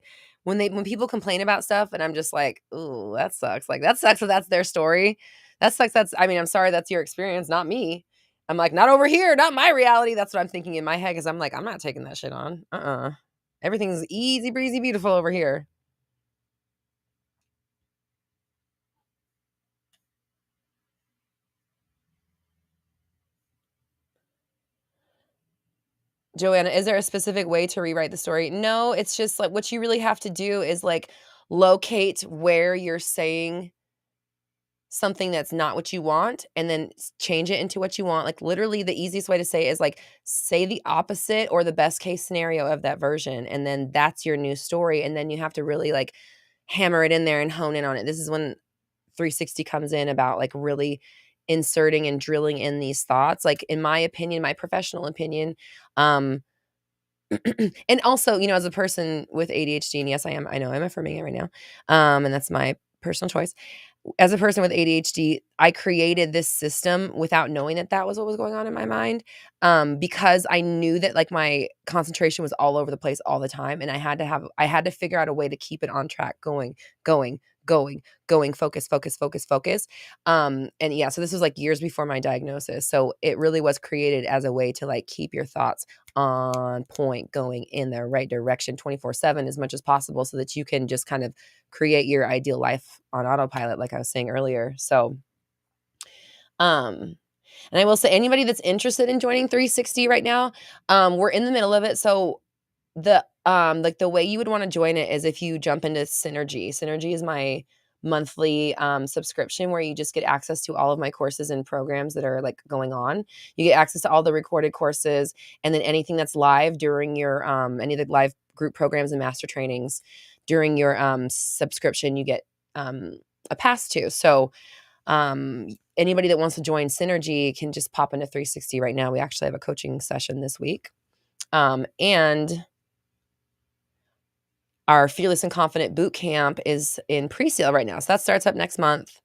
when people complain about stuff and I'm just like, ooh, that sucks. Like that sucks that that's their story. That sucks. I'm sorry that's your experience, not me. I'm like, not over here, not my reality. That's what I'm thinking in my head because I'm like, I'm not taking that shit on. Everything's easy breezy beautiful over here. Joanna, is there a specific way to rewrite the story? No, it's just like what you really have to do is like locate where you're saying something that's not what you want and then change it into what you want. Like literally the easiest way to say it is like say the opposite or the best case scenario of that version. And then that's your new story. And then you have to really like hammer it in there and hone in on it. This is when 360 comes in about like really inserting and drilling in these thoughts. Like in my opinion, my professional opinion, and also, as a person with ADHD, and yes, I know I'm affirming it right now. And that's my personal choice. As a person with ADHD, I created this system without knowing that was what was going on in my mind. Because I knew that like my concentration was all over the place all the time. And I had to figure out a way to keep it on track, going, focus, focus, focus, focus. And yeah, so this was like years before my diagnosis. So it really was created as a way to like keep your thoughts on point, going in the right direction 24/7 as much as possible so that you can just kind of create your ideal life on autopilot, like I was saying earlier. So, and I will say anybody that's interested in joining 360 right now, we're in the middle of it. So like the way you would want to join it is if you jump into Synergy. Synergy is my monthly subscription where you just get access to all of my courses and programs that are like going on. You get access to all the recorded courses and then anything that's live during your any of the live group programs and master trainings during your subscription you get a pass to. So anybody that wants to join Synergy can just pop into 360 right now. We actually have a coaching session this week. And our Fearless and Confident boot camp is in pre-sale right now. So that starts up next month.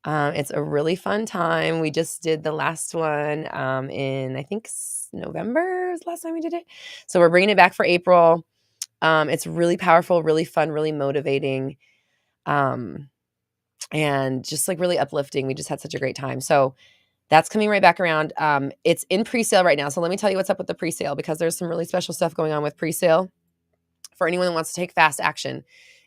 It's a really fun time. We just did the last one in, I think, November is the last time we did it. So we're bringing it back for April. It's really powerful, really fun, really motivating, and just like really uplifting. We just had such a great time. So that's coming right back around. It's in pre-sale right now. So let me tell you what's up with the pre-sale because there's some really special stuff going on with pre-sale. For anyone that wants to take fast action.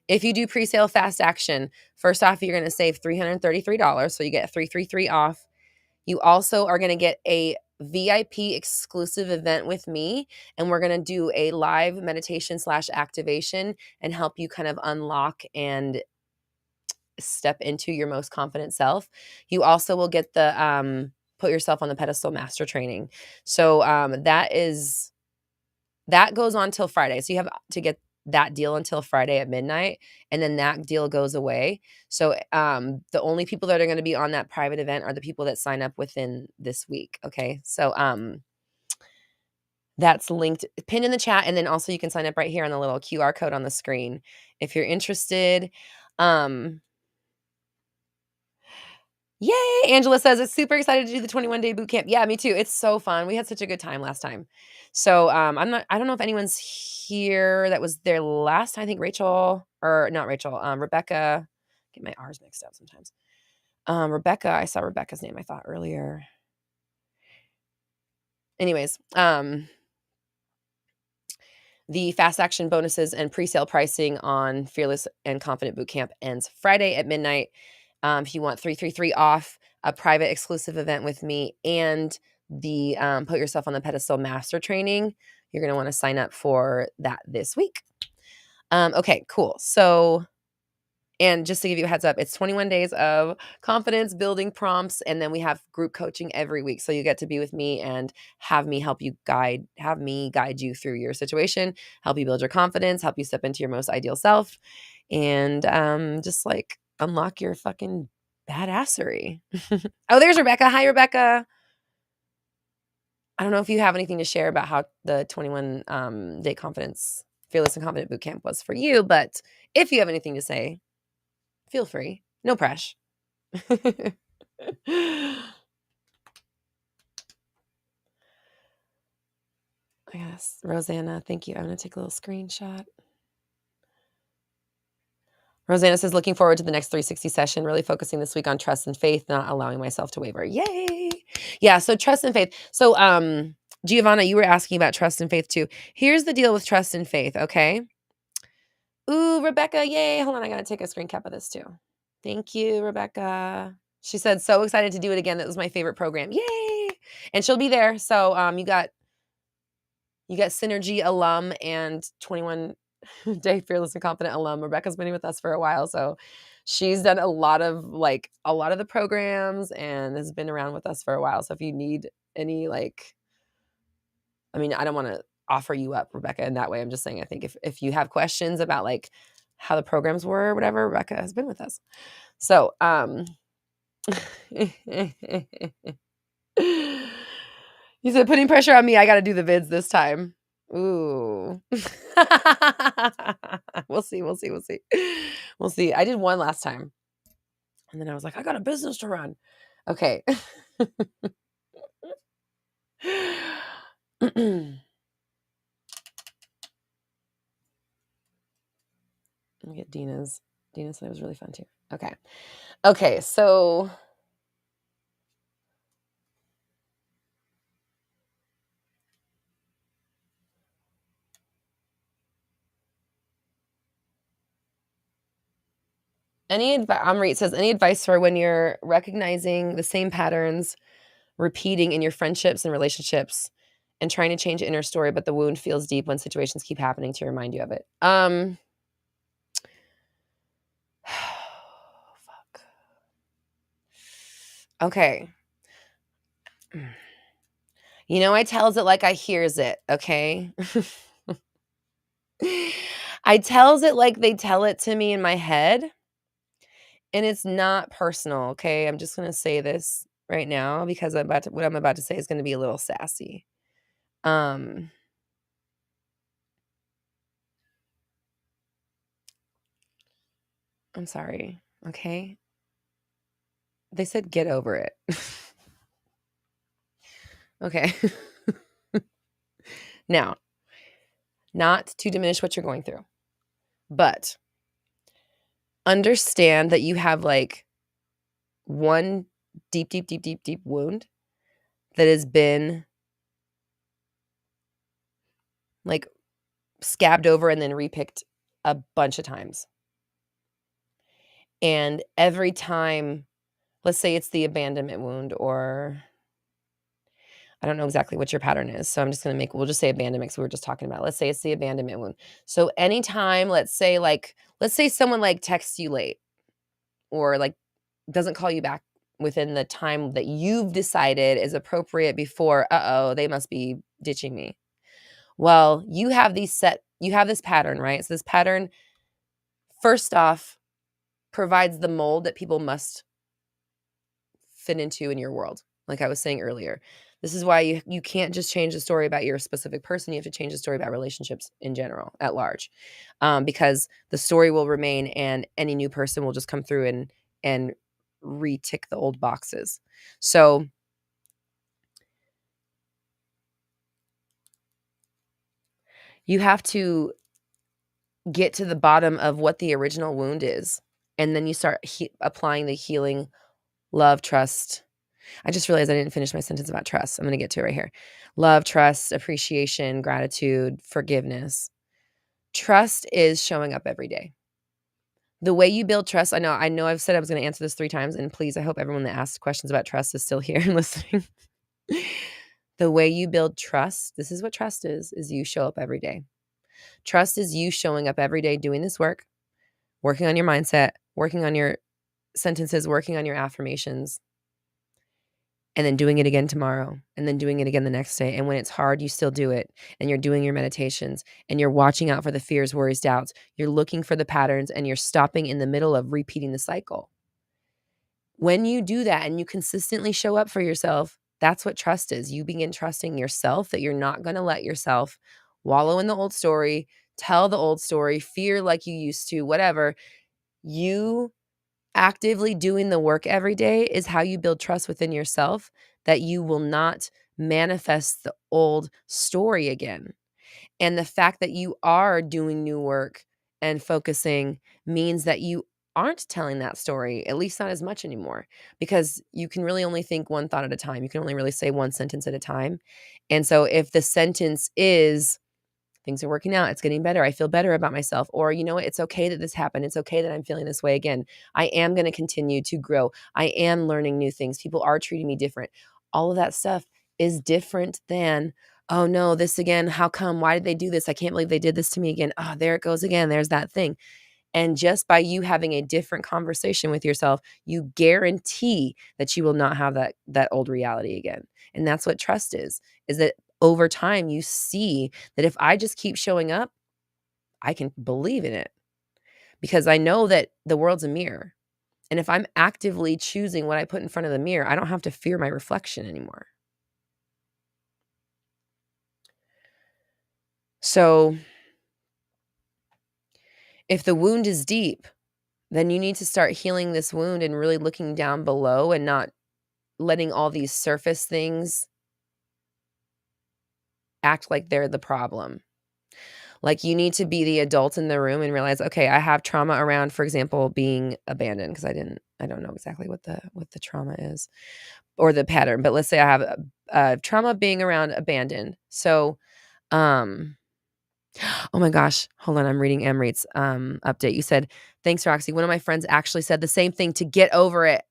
If you do pre-sale fast action, first off, you're going to save $333. So you get 333 off. You also are going to get a VIP exclusive event with me. And we're going to do a live meditation / activation and help you kind of unlock and step into your most confident self. You also will get the Put Yourself on the Pedestal Master Training. So that goes on till Friday. So you have to get that deal until Friday at midnight, and then that deal goes away. So the only people that are going to be on that private event are the people that sign up within this week. Okay. So that's linked, pinned in the chat. And then also you can sign up right here on the little QR code on the screen if you're interested. Yay! Angela says, "It's super excited to do the 21-day boot camp." Yeah, me too. It's so fun. We had such a good time last time. So I don't know if anyone's here that was there last time. I think Rachel, or not Rachel, Rebecca. Get my R's mixed up sometimes. Rebecca, I saw Rebecca's name, I thought, earlier. Anyways, the fast action bonuses and pre-sale pricing on Fearless and Confident Bootcamp ends Friday at midnight. If you want 333 off, a private exclusive event with me, and the Put Yourself on the Pedestal Master Training, you're going to want to sign up for that this week. Okay, cool. So, and just to give you a heads up, it's 21 days of confidence building prompts, and then we have group coaching every week. So you get to be with me and have me guide you through your situation, help you build your confidence, help you step into your most ideal self, and just like unlock your fucking badassery. Oh, there's Rebecca. Hi, Rebecca. I don't know if you have anything to share about how the 21 day confidence, Fearless and Confident Bootcamp was for you, but if you have anything to say, feel free. No pressure. Yes, Rosanna, thank you. I'm going to take a little screenshot. Rosanna says, "Looking forward to the next 360 session, really focusing this week on trust and faith, not allowing myself to waver." Yay. Yeah, so trust and faith. So Giovanna, you were asking about trust and faith too. Here's the deal with trust and faith, okay? Ooh, Rebecca, yay. Hold on, I got to take a screen cap of this too. Thank you, Rebecca. She said, "So excited to do it again. That was my favorite program." Yay. And she'll be there. So you got Synergy alum and 21 day Fearless and Confident alum. Rebecca's been with us for a while, so she's done a lot of the programs and has been around with us for a while. So if you need any I don't want to offer you up, Rebecca, in that way. I'm just saying, I think if you have questions about how the programs were or whatever, Rebecca has been with us. So you said putting pressure on me. I got to do the vids this time. Ooh. We'll see. I did one last time. And then I was like, I got a business to run. Okay. Let me get Dina's. Dina said it was really fun too. Okay, so Amrit says, any advice for when you're recognizing the same patterns repeating in your friendships and relationships and trying to change inner story, but the wound feels deep when situations keep happening to remind you of it? Fuck. Okay. I tells it like I hears it, okay? I tells it like they tell it to me in my head. And it's not personal, okay? I'm just gonna say this right now because what I'm about to say is gonna be a little sassy. I'm sorry, okay? They said get over it. Okay. Now, not to diminish what you're going through, but understand that you have one deep wound that has been scabbed over and then repicked a bunch of times. And every time, let's say it's the abandonment wound, or I don't know exactly what your pattern is. So I'm just going to we'll just say abandonment because we were just talking about, let's say it's the abandonment wound. So anytime, let's say someone texts you late or doesn't call you back within the time that you've decided is appropriate before, they must be ditching me. Well, you have this pattern, right? So this pattern, first off, provides the mold that people must fit into in your world. Like I was saying earlier, this is why you can't just change the story about your specific person. You have to change the story about relationships in general, at large, because the story will remain, and any new person will just come through and retick the old boxes. So you have to get to the bottom of what the original wound is, and then you start applying the healing, love, trust. I just realized I didn't finish my sentence about trust. I'm going to get to it right here. Love, trust, appreciation, gratitude, forgiveness. Trust is showing up every day. The way you build trust, I know I've said I was going to answer this 3 times, and please, I hope everyone that asked questions about trust is still here and listening. The way you build trust, this is what trust is you show up every day. Trust is you showing up every day doing this work, working on your mindset, working on your sentences, working on your affirmations, and then doing it again tomorrow, and then doing it again the next day. And when it's hard, you still do it, and you're doing your meditations, and you're watching out for the fears, worries, doubts. You're looking for the patterns, and you're stopping in the middle of repeating the cycle. When you do that and you consistently show up for yourself, that's what trust is. You begin trusting yourself that you're not going to let yourself wallow in the old story, tell the old story, fear like you used to, whatever. You actively doing the work every day is how you build trust within yourself that you will not manifest the old story again. And the fact that you are doing new work and focusing means that you aren't telling that story, at least not as much anymore, because you can really only think one thought at a time. You can only really say one sentence at a time. And so if the sentence is, things are working out, it's getting better, I feel better about myself, or you know what, it's okay that this happened, it's okay that I'm feeling this way again, I am going to continue to grow, I am learning new things, people are treating me different, all of that stuff is different than, oh no, this again, how come, why did they do this, I can't believe they did this to me again, oh, there it goes again, there's that thing. And just by you having a different conversation with yourself, you guarantee that you will not have that old reality again. And that's what trust is that over time you see that if I just keep showing up, I can believe in it because I know that the world's a mirror. And if I'm actively choosing what I put in front of the mirror, I don't have to fear my reflection anymore. So if the wound is deep, then you need to start healing this wound and really looking down below and not letting all these surface things act like they're the problem. Like you need to be the adult in the room and realize, okay, I have trauma around, for example, being abandoned, because I don't know exactly what the trauma is or the pattern, but let's say I have a trauma being around abandoned. So, oh my gosh, hold on, I'm reading Amrit's update. You said, thanks, Roxy. One of my friends actually said the same thing, to get over it.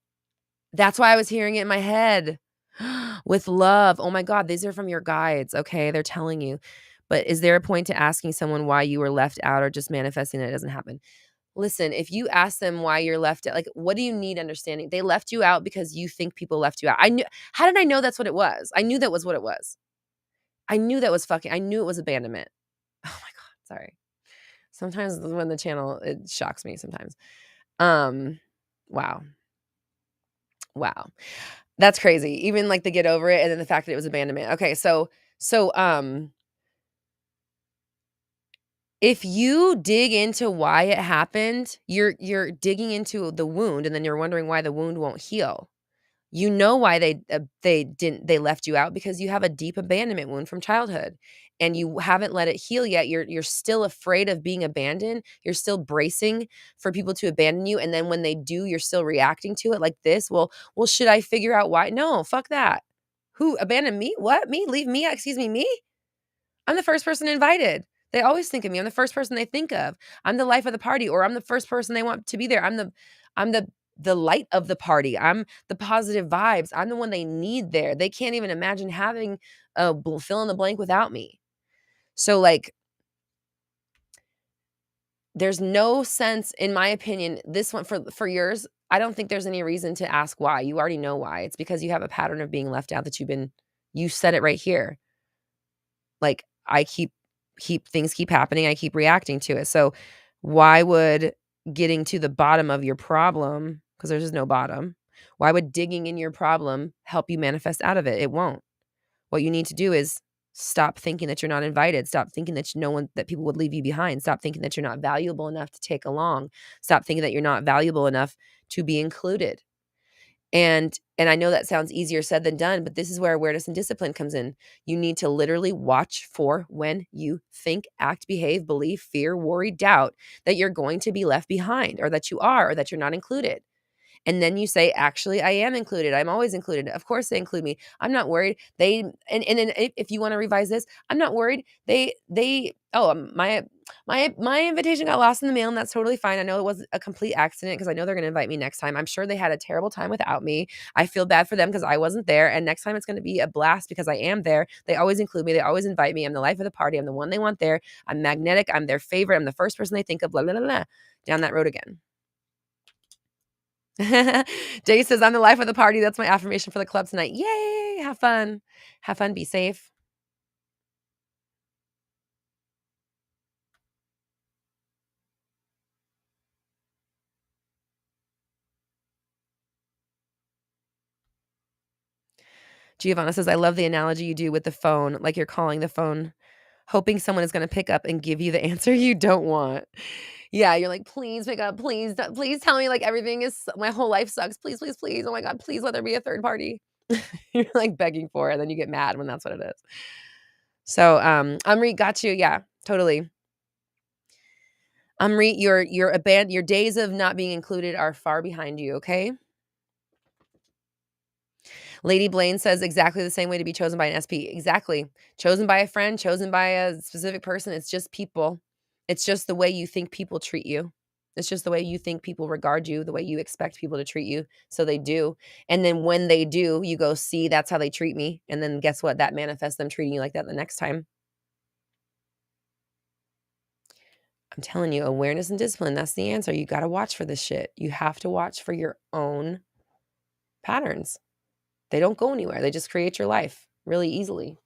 That's why I was hearing it in my head. With love. Oh my God, these are from your guides. Okay, they're telling you. But is there a point to asking someone why you were left out, or just manifesting that it doesn't happen? Listen, if you ask them why you're left out, like, what do you need understanding? They left you out because you think people left you out. I knew. How did I know that's what it was? I knew that was what it was. I knew that was I knew it was abandonment. Oh my God, sorry. Sometimes when the channel, it shocks me sometimes. Wow. Wow. That's crazy. Even like the get over it and then the fact that it was abandonment. Okay, so if you dig into why it happened, you're digging into the wound, and then you're wondering why the wound won't heal. You know why they left you out, because you have a deep abandonment wound from childhood and you haven't let it heal yet. You're still afraid of being abandoned. You're still bracing for people to abandon you, and then when they do, you're still reacting to it like this. Well, should I figure out why? No, fuck that. Who abandoned me? What? Me? Leave me? Excuse me, me? I'm the first person invited. They always think of me. I'm the first person they think of. I'm the life of the party, or I'm the first person they want to be there. I'm the light of the party. I'm the positive vibes. I'm the one they need there. They can't even imagine having a fill in the blank without me. So like, there's no sense, in my opinion, this one for yours, I don't think there's any reason to ask why. You already know why. It's because you have a pattern of being left out that you said it right here. Like, I keep things keep happening, I keep reacting to it. So, why would getting to the bottom of your problem, because there's just no bottom, why would digging in your problem help you manifest out of it? It won't. What you need to do is stop thinking that you're not invited. Stop thinking that that people would leave you behind. Stop thinking that you're not valuable enough to take along. Stop thinking that you're not valuable enough to be included. And I know that sounds easier said than done, but this is where awareness and discipline comes in. You need to literally watch for when you think, act, behave, believe, fear, worry, doubt that you're going to be left behind, or that you are, or that you're not included. And then you say, actually, I am included. I'm always included. Of course they include me. I'm not worried. And then if you want to revise this, I'm not worried. My invitation got lost in the mail, and that's totally fine. I know it was a complete accident, because I know they're going to invite me next time. I'm sure they had a terrible time without me. I feel bad for them because I wasn't there. And next time it's going to be a blast because I am there. They always include me. They always invite me. I'm the life of the party. I'm the one they want there. I'm magnetic. I'm their favorite. I'm the first person they think of, blah, blah, blah, blah. Down that road again. Jay says, I'm the life of the party. That's my affirmation for the club tonight. Yay. Have fun. Have fun. Be safe. Giovanna says, I love the analogy you do with the phone, like you're calling the phone, hoping someone is going to pick up and give you the answer you don't want. Yeah, you're like, please pick up. Please, please tell me like everything is, my whole life sucks. Please, please, please. Oh my God, please let there be a third party. You're like begging for it, and then you get mad when that's what it is. So, Amrit, got you. Yeah, totally. Amrit, your days of not being included are far behind you, okay? Lady Blaine says exactly the same way to be chosen by an SP. Exactly. Chosen by a friend, chosen by a specific person. It's just people. It's just the way you think people treat you. It's just the way you think people regard you, the way you expect people to treat you. So they do. And then when they do, you go, see, that's how they treat me. And then guess what? That manifests them treating you like that the next time. I'm telling you, awareness and discipline, that's the answer. You got to watch for this shit. You have to watch for your own patterns. They don't go anywhere. They just create your life really easily.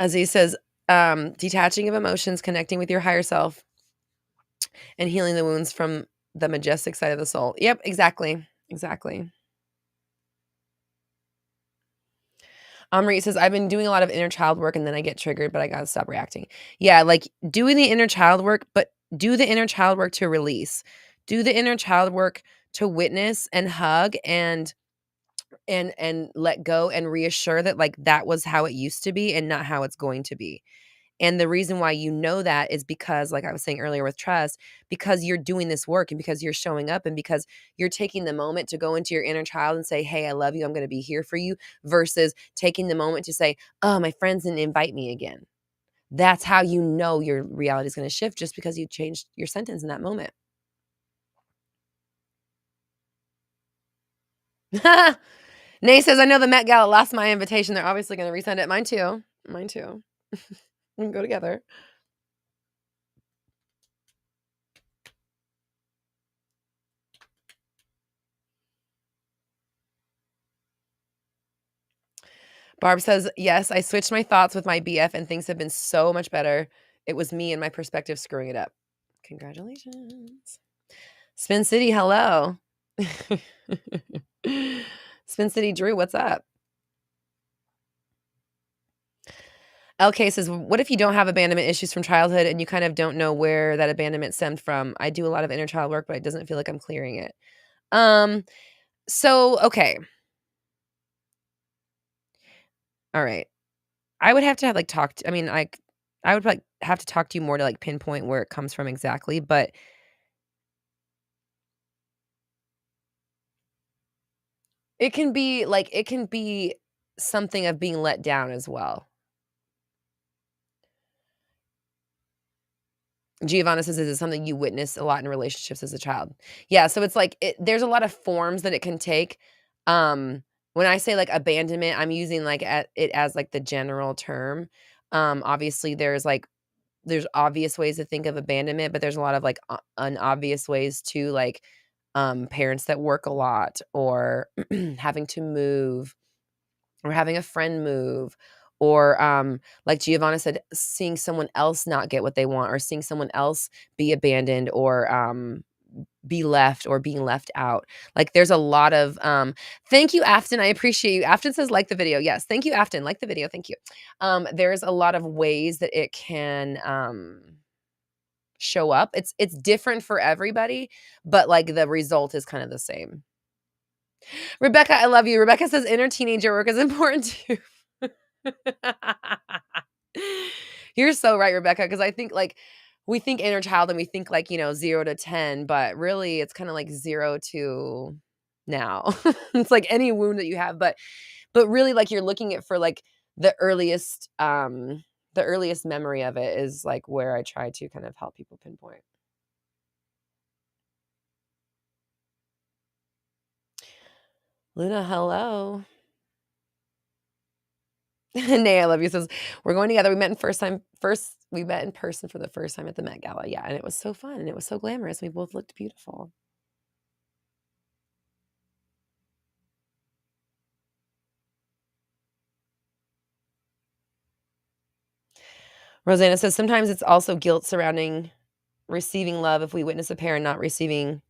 Aziz says, detaching of emotions, connecting with your higher self, and healing the wounds from the majestic side of the soul. Yep, exactly. Exactly. Amrit says, I've been doing a lot of inner child work, and then I get triggered, but I got to stop reacting. Yeah, like doing the inner child work, but do the inner child work to release. Do the inner child work to witness and hug and let go and reassure that like that was how it used to be and not how it's going to be. And the reason why you know that is because, like I was saying earlier with trust, because you're doing this work and because you're showing up and because you're taking the moment to go into your inner child and say, hey, I love you. I'm going to be here for you, versus taking the moment to say, oh, my friends didn't invite me again. That's how you know your reality is going to shift, just because you changed your sentence in that moment. Nay says, I know the Met Gala lost my invitation. They're obviously going to resend it. Mine too. Mine too. We can go together. Barb says, yes, I switched my thoughts with my BF and things have been so much better. It was me and my perspective screwing it up. Congratulations. Spin City, hello. Spin City Drew, what's up? LK says, what if you don't have abandonment issues from childhood and you kind of don't know where that abandonment stemmed from? I do a lot of inner child work, but it doesn't feel like I'm clearing it. So, okay. All right. I would have to have like talked. I mean, I would like have to talk to you more to like pinpoint where it comes from exactly, but it can be something of being let down as well. Giovanna says, "Is it something you witnessed a lot in relationships as a child?" Yeah, so it's like there's a lot of forms that it can take. When I say, like, abandonment, I'm using, like, it as, like, the general term. Obviously, there's obvious ways to think of abandonment, but there's a lot of, like, unobvious ways too, like, parents that work a lot or having to move or having a friend move or, like Giovanna said, seeing someone else not get what they want or seeing someone else be abandoned or, be left or being left out. Like, there's a lot of, thank you, Afton, I appreciate you. Afton says, "Like the video." Yes, thank you, Afton, like the video, thank you. There's a lot of ways that it can, show up. It's different for everybody, but, like, the result is kind of the same. Rebecca, I love you. Rebecca says inner teenager work is important too. You're so right, Rebecca, because I think, like, we think inner child and we think, like, 0 to 10, but really it's kinda like 0 to now. It's like any wound that you have, but really, like, you're looking at for, like, the earliest memory of it is, like, where I try to kind of help people pinpoint. Luna, hello. Nay, I love you says, "We're going together. We met in person for the first time at the Met Gala." Yeah, and it was so fun, and it was so glamorous. We both looked beautiful. Rosanna says, "Sometimes it's also guilt surrounding receiving love if we witness a parent not receiving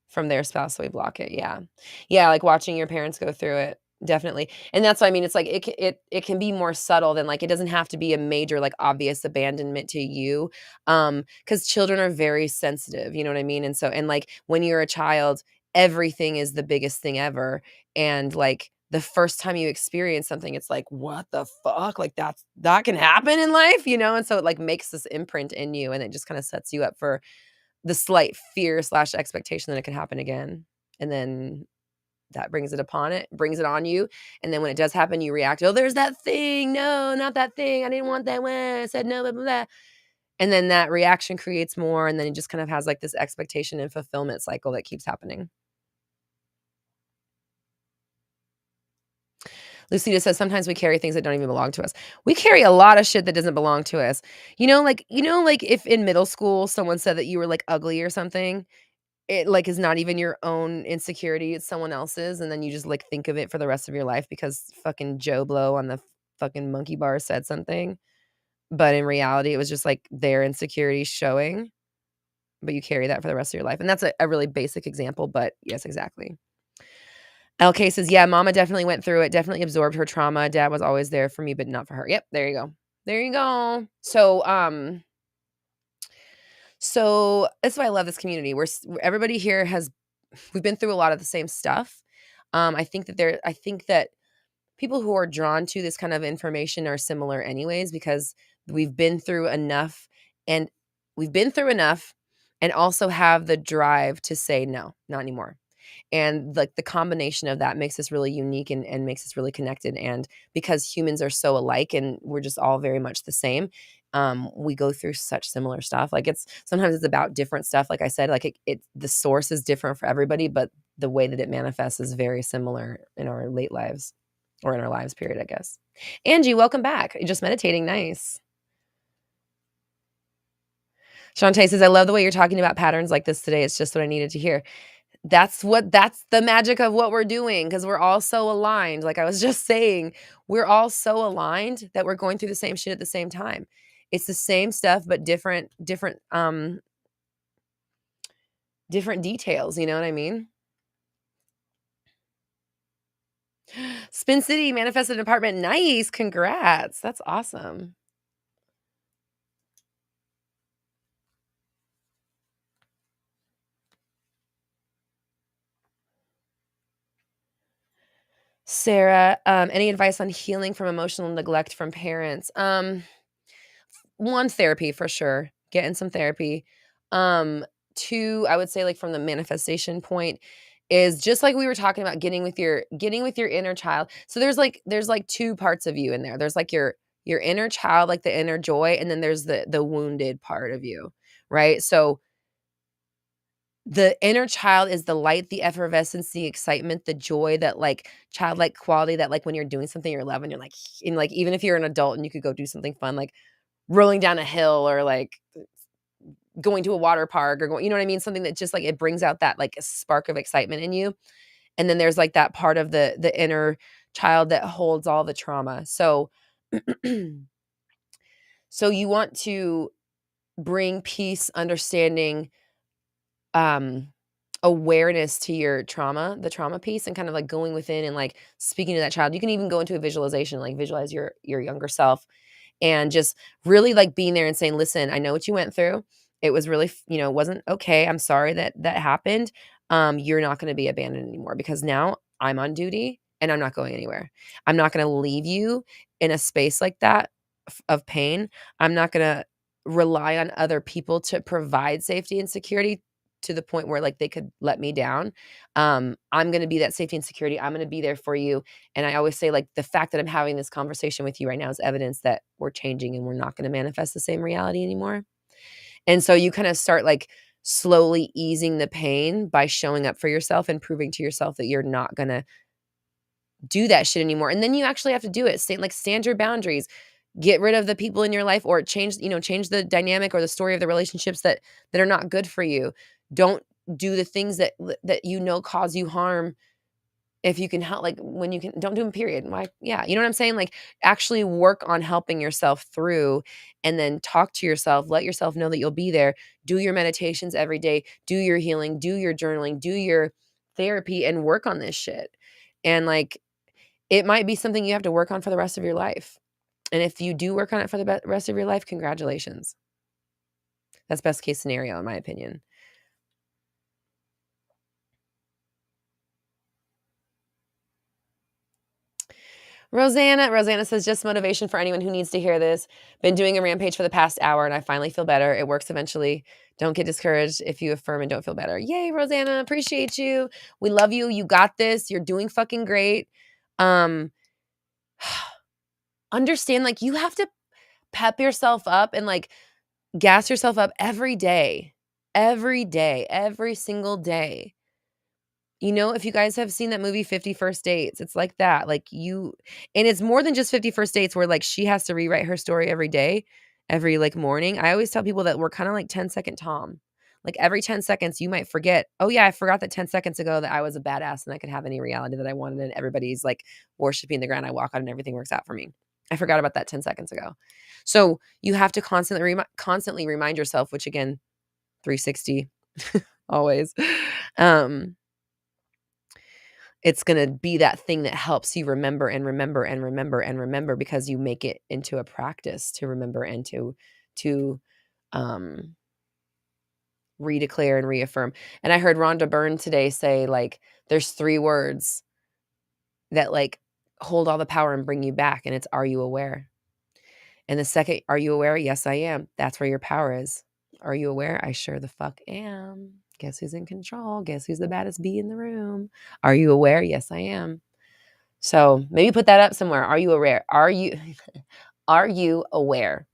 from their spouse, so we block it." Yeah. Yeah, like watching your parents go through it, definitely. And that's what I mean, it's like it can be more subtle than, like, it doesn't have to be a major, like, obvious abandonment to you, because children are very sensitive, you know what I mean? And so and, like, when you're a child, everything is the biggest thing ever, and, like, the first time you experience something, it's like, "What the fuck?" Like, that can happen in life, you know? And so it, like, makes this imprint in you, and it just kinda sets you up for the slight fear slash expectation that it could happen again, and then that brings it on you, and then when it does happen, you react, "Oh, there's that thing. No, not that thing. I didn't want that one. I said no, blah, blah, blah." And then that reaction creates more, and then it just kind of has, like, this expectation and fulfillment cycle that keeps happening. Lucita says, "Sometimes we carry things that don't even belong to us." We carry a lot of shit that doesn't belong to us. Like, if in middle school someone said that you were, like, ugly or something, it, like, is not even your own insecurity, it's someone else's, and then you just, like, think of it for the rest of your life because fucking Joe Blow on the fucking monkey bar said something, but in reality, it was just, like, their insecurity showing, but you carry that for the rest of your life, and that's a really basic example, but yes, exactly. LK says, "Yeah, mama definitely went through it, definitely absorbed her trauma. Dad was always there for me, but not for her." Yep, there you go. There you go. So that's why I love this community. Everybody here has we've been through a lot of the same stuff. I think that people who are drawn to this kind of information are similar anyways because we've been through enough and we've been through enough and also have the drive to say no, not anymore. And, like, the combination of that makes us really unique and makes us really connected, and because humans are so alike and we're just all very much the same, we go through such similar stuff, like, sometimes it's about different stuff, like I said, like, the source is different for everybody, but the way that it manifests is very similar in our late lives or in our lives period, I guess. Angie, welcome back. You're just meditating, nice. Shantae says, "I love the way you're talking about patterns like this today, it's just what I needed to hear." That's the magic of what we're doing because 'cause we're all so aligned, like I was just saying, we're all so aligned that we're going through the same shit at the same time. It's the same stuff, but different details, you know what I mean? Spin City manifested an apartment, nice, congrats, that's awesome. Sarah, any advice on healing from emotional neglect from parents? 1, therapy for sure, getting some therapy. 2, I would say, like, from the manifestation point is just like we were talking about getting with your inner child. So there's 2 parts of you in there. There's, like, your inner child, like, the inner joy, and then there's the wounded part of you, right? So the inner child is the light, the effervescence, the excitement, the joy, that like childlike quality that like when you're doing something you're loving, you're like, and like even if you're an adult and you could go do something fun, like rolling down a hill or like going to a water park or going, you know what I mean? Something that just like it brings out that like spark of excitement in you. And then there's like that part of the inner child that holds all the trauma. So so you want to bring peace, understanding, um awareness to your trauma, the trauma piece, and kind of like going within and like speaking to that child. You can even go into a visualization, like visualize your younger self and just really like being there and saying, listen, I know what you went through. It was really, wasn't okay. I'm sorry that that happened. You're not going to be abandoned anymore because now I'm on duty and I'm not going anywhere. I'm not going to leave you in a space like that of pain. I'm not going to rely on other people to provide safety and security to the point where like they could let me down. I'm going to be that safety and security. I'm going to be there for you. And I always say, like, the fact that I'm having this conversation with you right now is evidence that we're changing and we're not going to manifest the same reality anymore. And so you kind of start like slowly easing the pain by showing up for yourself and proving to yourself that you're not going to do that shit anymore. And then you actually have to do it. Stand your boundaries. Get rid of the people in your life or change the dynamic or the story of the relationships that are not good for you. Don't do the things that cause you harm. If you can help, like when you can, don't do them, period. Why? Yeah. You know what I'm saying? Like actually work on helping yourself through and then talk to yourself, let yourself know that you'll be there. Do your meditations every day, do your healing, do your journaling, do your therapy and work on this shit. And like, it might be something you have to work on for the rest of your life. And if you do work on it for the rest of your life, congratulations. That's best case scenario, in my opinion. Rosanna says, just motivation for anyone who needs to hear this. Been doing a rampage for the past hour and I finally feel better. It works eventually. Don't get discouraged if you affirm and don't feel better. Yay, Rosanna. Appreciate you. We love you. You got this. You're doing fucking great. Understand, like, you have to pep yourself up and like gas yourself up every day, every single day. If you guys have seen that movie 50 First Dates, it's like that. And it's more than just 50 First Dates where like she has to rewrite her story every day, every like morning. I always tell people that we're kind of like 10-second Tom. Like every 10 seconds, you might forget, oh yeah, I forgot that 10 seconds ago that I was a badass and I could have any reality that I wanted and everybody's like worshiping the ground I walk on and everything works out for me. I forgot about that 10 seconds ago. So you have to constantly remind yourself, which again, 360 always. It's going to be that thing that helps you remember and remember and remember and remember because you make it into a practice to remember and to redeclare and reaffirm. And I heard Rhonda Byrne today say, like, there's 3 words that like hold all the power and bring you back. And it's, are you aware? And the second, are you aware? Yes, I am. That's where your power is. Are you aware? I sure the fuck am. Guess who's in control? Guess who's the baddest bee in the room? Are you aware? Yes, I am. So maybe put that up somewhere. Are you aware? Are you aware?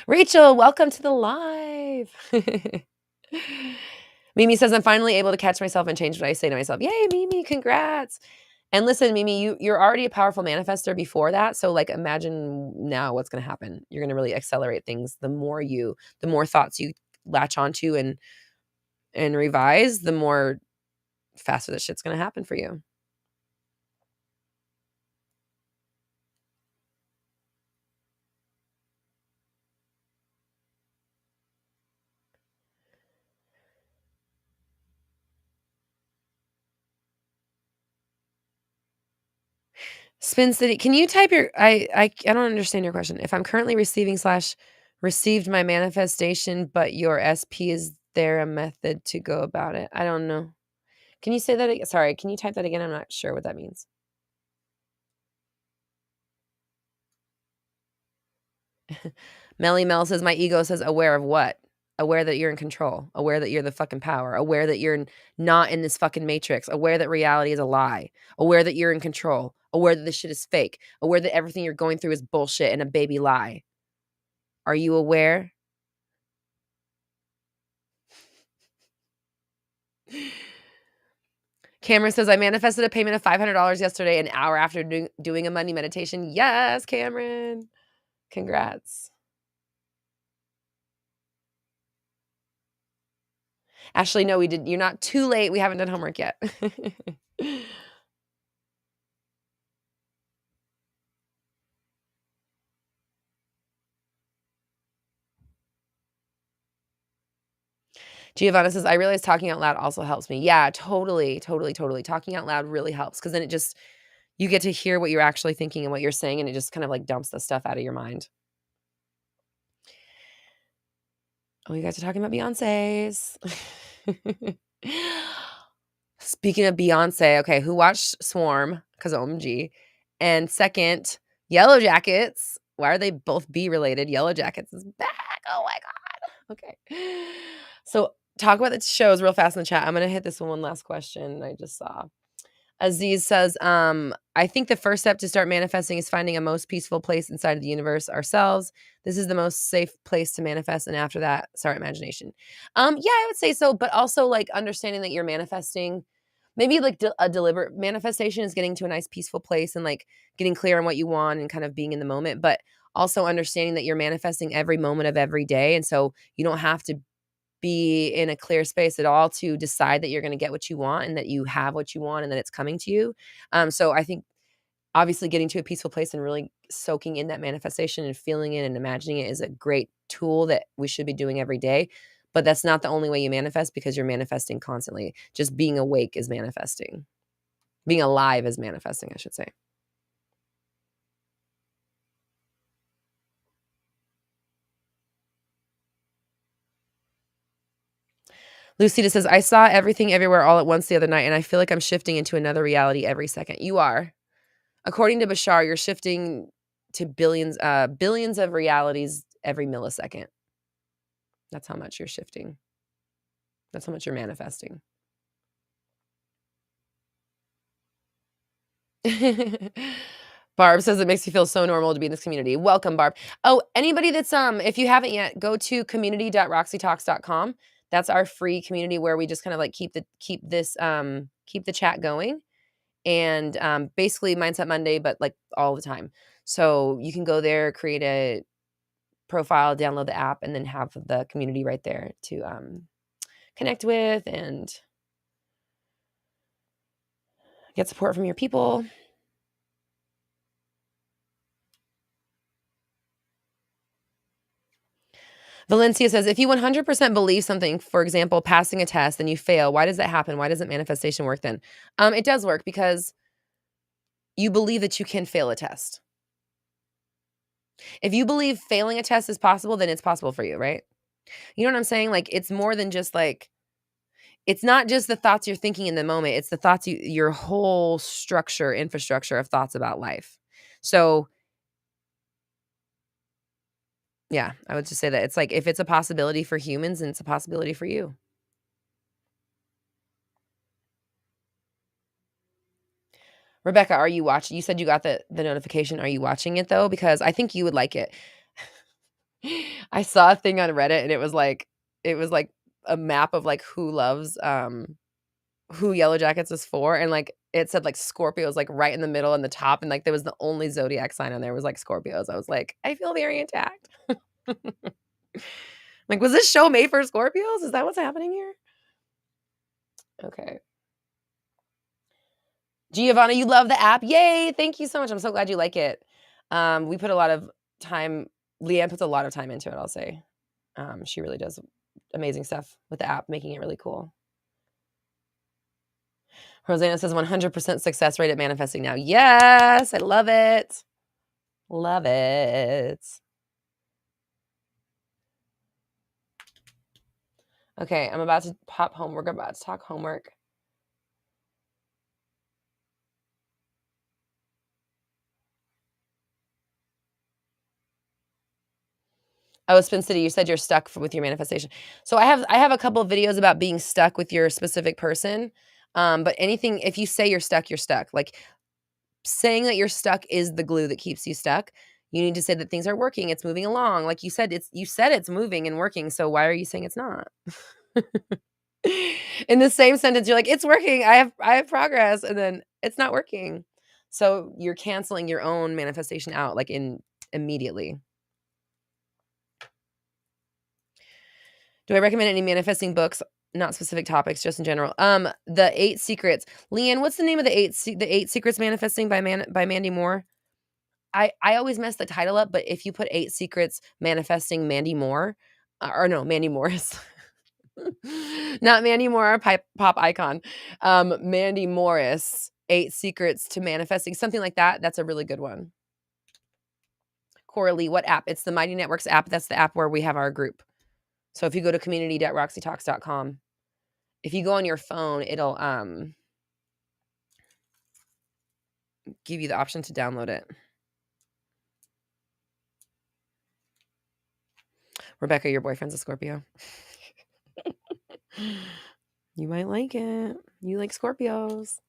Rachel, welcome to the live. Mimi says, I'm finally able to catch myself and change what I say to myself. Yay, Mimi, congrats. And listen, Mimi, you're already a powerful manifester before that. So like imagine now what's going to happen. You're going to really accelerate things. The more thoughts you latch onto and revise, the more faster this shit's going to happen for you. Spin City, can you type your I don't understand your question. If I'm currently received my manifestation, but your SP, is there a method to go about it? I don't know. Can you say that again? Sorry, can you type that again? I'm not sure what that means. Melly Mel says, my ego says, aware of what? Aware that you're in control. Aware that you're the fucking power. Aware that you're not in this fucking matrix. Aware that reality is a lie. Aware that you're in control. Aware that this shit is fake. Aware that everything you're going through is bullshit and a baby lie. Are you aware? Cameron says, I manifested a payment of $500 yesterday, an hour after doing a money meditation. Yes, Cameron. Congrats. Ashley, no, we did. You're not too late. We haven't done homework yet. Giovanna says, I realize talking out loud also helps me. Yeah, totally, totally, totally. Talking out loud really helps because then it just, you get to hear what you're actually thinking and what you're saying, and it just kind of like dumps the stuff out of your mind. Oh, you guys are talking about Beyonce's. Speaking of Beyonce, okay, who watched Swarm? Because OMG. And second, Yellow Jackets. Why are they both B related? Yellow Jackets is back. Oh my God. Okay. So talk about the shows real fast in the chat. I'm going to hit this one last question I just saw. Aziz says, I think the first step to start manifesting is finding a most peaceful place inside of the universe ourselves. This is the most safe place to manifest. And after that, start imagination. Yeah, I would say so. But also like understanding that you're manifesting, maybe like a deliberate manifestation is getting to a nice peaceful place and like getting clear on what you want and kind of being in the moment. But also understanding that you're manifesting every moment of every day. And so you don't have to be in a clear space at all to decide that you're going to get what you want and that you have what you want and that it's coming to you. So I think obviously getting to a peaceful place and really soaking in that manifestation and feeling it and imagining it is a great tool that we should be doing every day. But that's not the only way you manifest because you're manifesting constantly. Just being awake is manifesting. Being alive is manifesting, I should say. Lucita says, I saw everything everywhere all at once the other night, and I feel like I'm shifting into another reality every second. You are. According to Bashar, you're shifting to billions of realities every millisecond. That's how much you're shifting. That's how much you're manifesting. Barb says it makes you feel so normal to be in this community. Welcome, Barb. Oh, anybody that's if you haven't yet, go to community.roxytalks.com. That's our free community where we just kind of like keep the chat going. And basically Mindset Monday, but like all the time. So you can go there, create a profile, download the app, and then have the community right there to connect with and get support from your people. Valencia says, if you 100% believe something, for example, passing a test, and you fail, why does that happen? Why doesn't manifestation work then? It does work because you believe that you can fail a test. If you believe failing a test is possible, then it's possible for you, right? You know what I'm saying? Like, it's more than just like, it's not just the thoughts you're thinking in the moment. It's the thoughts your whole infrastructure of thoughts about life. So yeah, I would just say that it's like, if it's a possibility for humans, and it's a possibility for you. Rebecca, are you watching? You said you got the notification. Are you watching it though? Because I think you would like it. I saw a thing on Reddit and it was like a map of like who loves who Yellow Jackets is for, and like it said like Scorpios like right in the middle and the top, and like there was the only zodiac sign on there was like Scorpios. I was like, I feel very attacked. Like, was this show made for Scorpios? Is that what's happening here? Okay. Giovanna, you love the app. Yay. Thank you so much. I'm so glad you like it. We put a lot of time. Leanne puts a lot of time into it, I'll say. She really does amazing stuff with the app, making it really cool. Rosanna says 100% success rate at manifesting now. Yes, I love it. Love it. Okay, I'm about to pop homework. I'm about to talk homework. Oh, Spin City, you said you're stuck with your manifestation. So I have a couple of videos about being stuck with your specific person. But anything, if you say you're stuck, you're stuck. Like, saying that you're stuck is the glue that keeps you stuck. You need to say that things are working, it's moving along. Like you said it's moving and working. So why are you saying it's not? In the same sentence, you're like, "It's working. I have progress," and then it's not working. So you're canceling your own manifestation out, like, in immediately. Do I recommend any manifesting books? Not specific topics, just in general. The 8 Secrets. Leanne, what's the name of the 8 Secrets Manifesting by Mandy Moore? I always mess the title up, but if you put 8 Secrets Manifesting Mandy Moore, or no, Mandy Morris. Not Mandy Moore, our pop icon. Mandy Morris, 8 Secrets to Manifesting, something like that. That's a really good one. Coralie, what app? It's the Mighty Networks app. That's the app where we have our group. So if you go to community.roxytalks.com, if you go on your phone, it'll give you the option to download it. Rebecca, your boyfriend's a Scorpio. You might like it. You like Scorpios.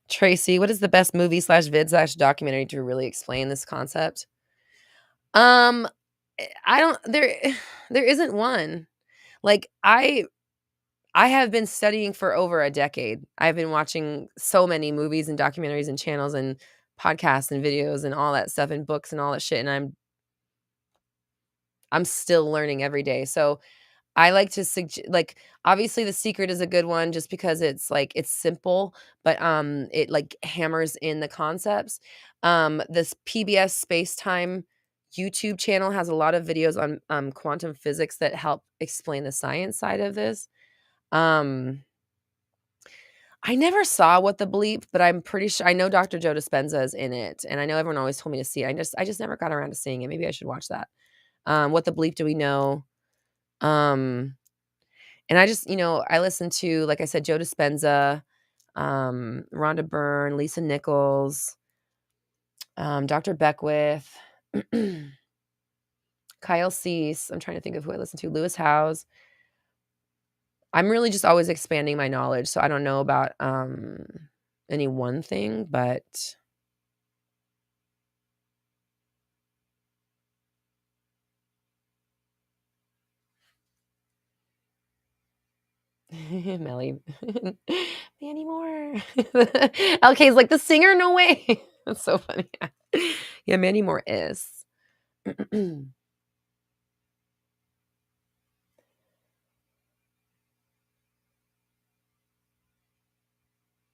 Tracy, what is the best movie /vid/documentary to really explain this concept? I don't there isn't one. Like I have been studying for over a decade. I've been watching so many movies and documentaries and channels and podcasts and videos and all that stuff and books and all that shit, and I'm still learning every day. So I like to like, obviously, The Secret is a good one just because it's, like, it's simple, but, it, like, hammers in the concepts. This PBS Space-Time YouTube channel has a lot of videos on, quantum physics that help explain the science side of this. Um, I never saw What the Bleep, but I'm pretty sure I know Dr. Joe Dispenza is in it, and I know everyone always told me to see it. I just never got around to seeing it. Maybe I should watch that. What the Bleep Do We Know? Um And I just, I listen to, like I said, Joe Dispenza, Rhonda Byrne, Lisa Nichols, Dr. Beckwith, Kyle Cease. I'm trying to think of who I listen to. Lewis Howes. I'm really just always expanding my knowledge, so I don't know about any one thing, but Melly, Mandy Moore. LK's like the singer. No way. That's so funny. Yeah, Mandy Moore is.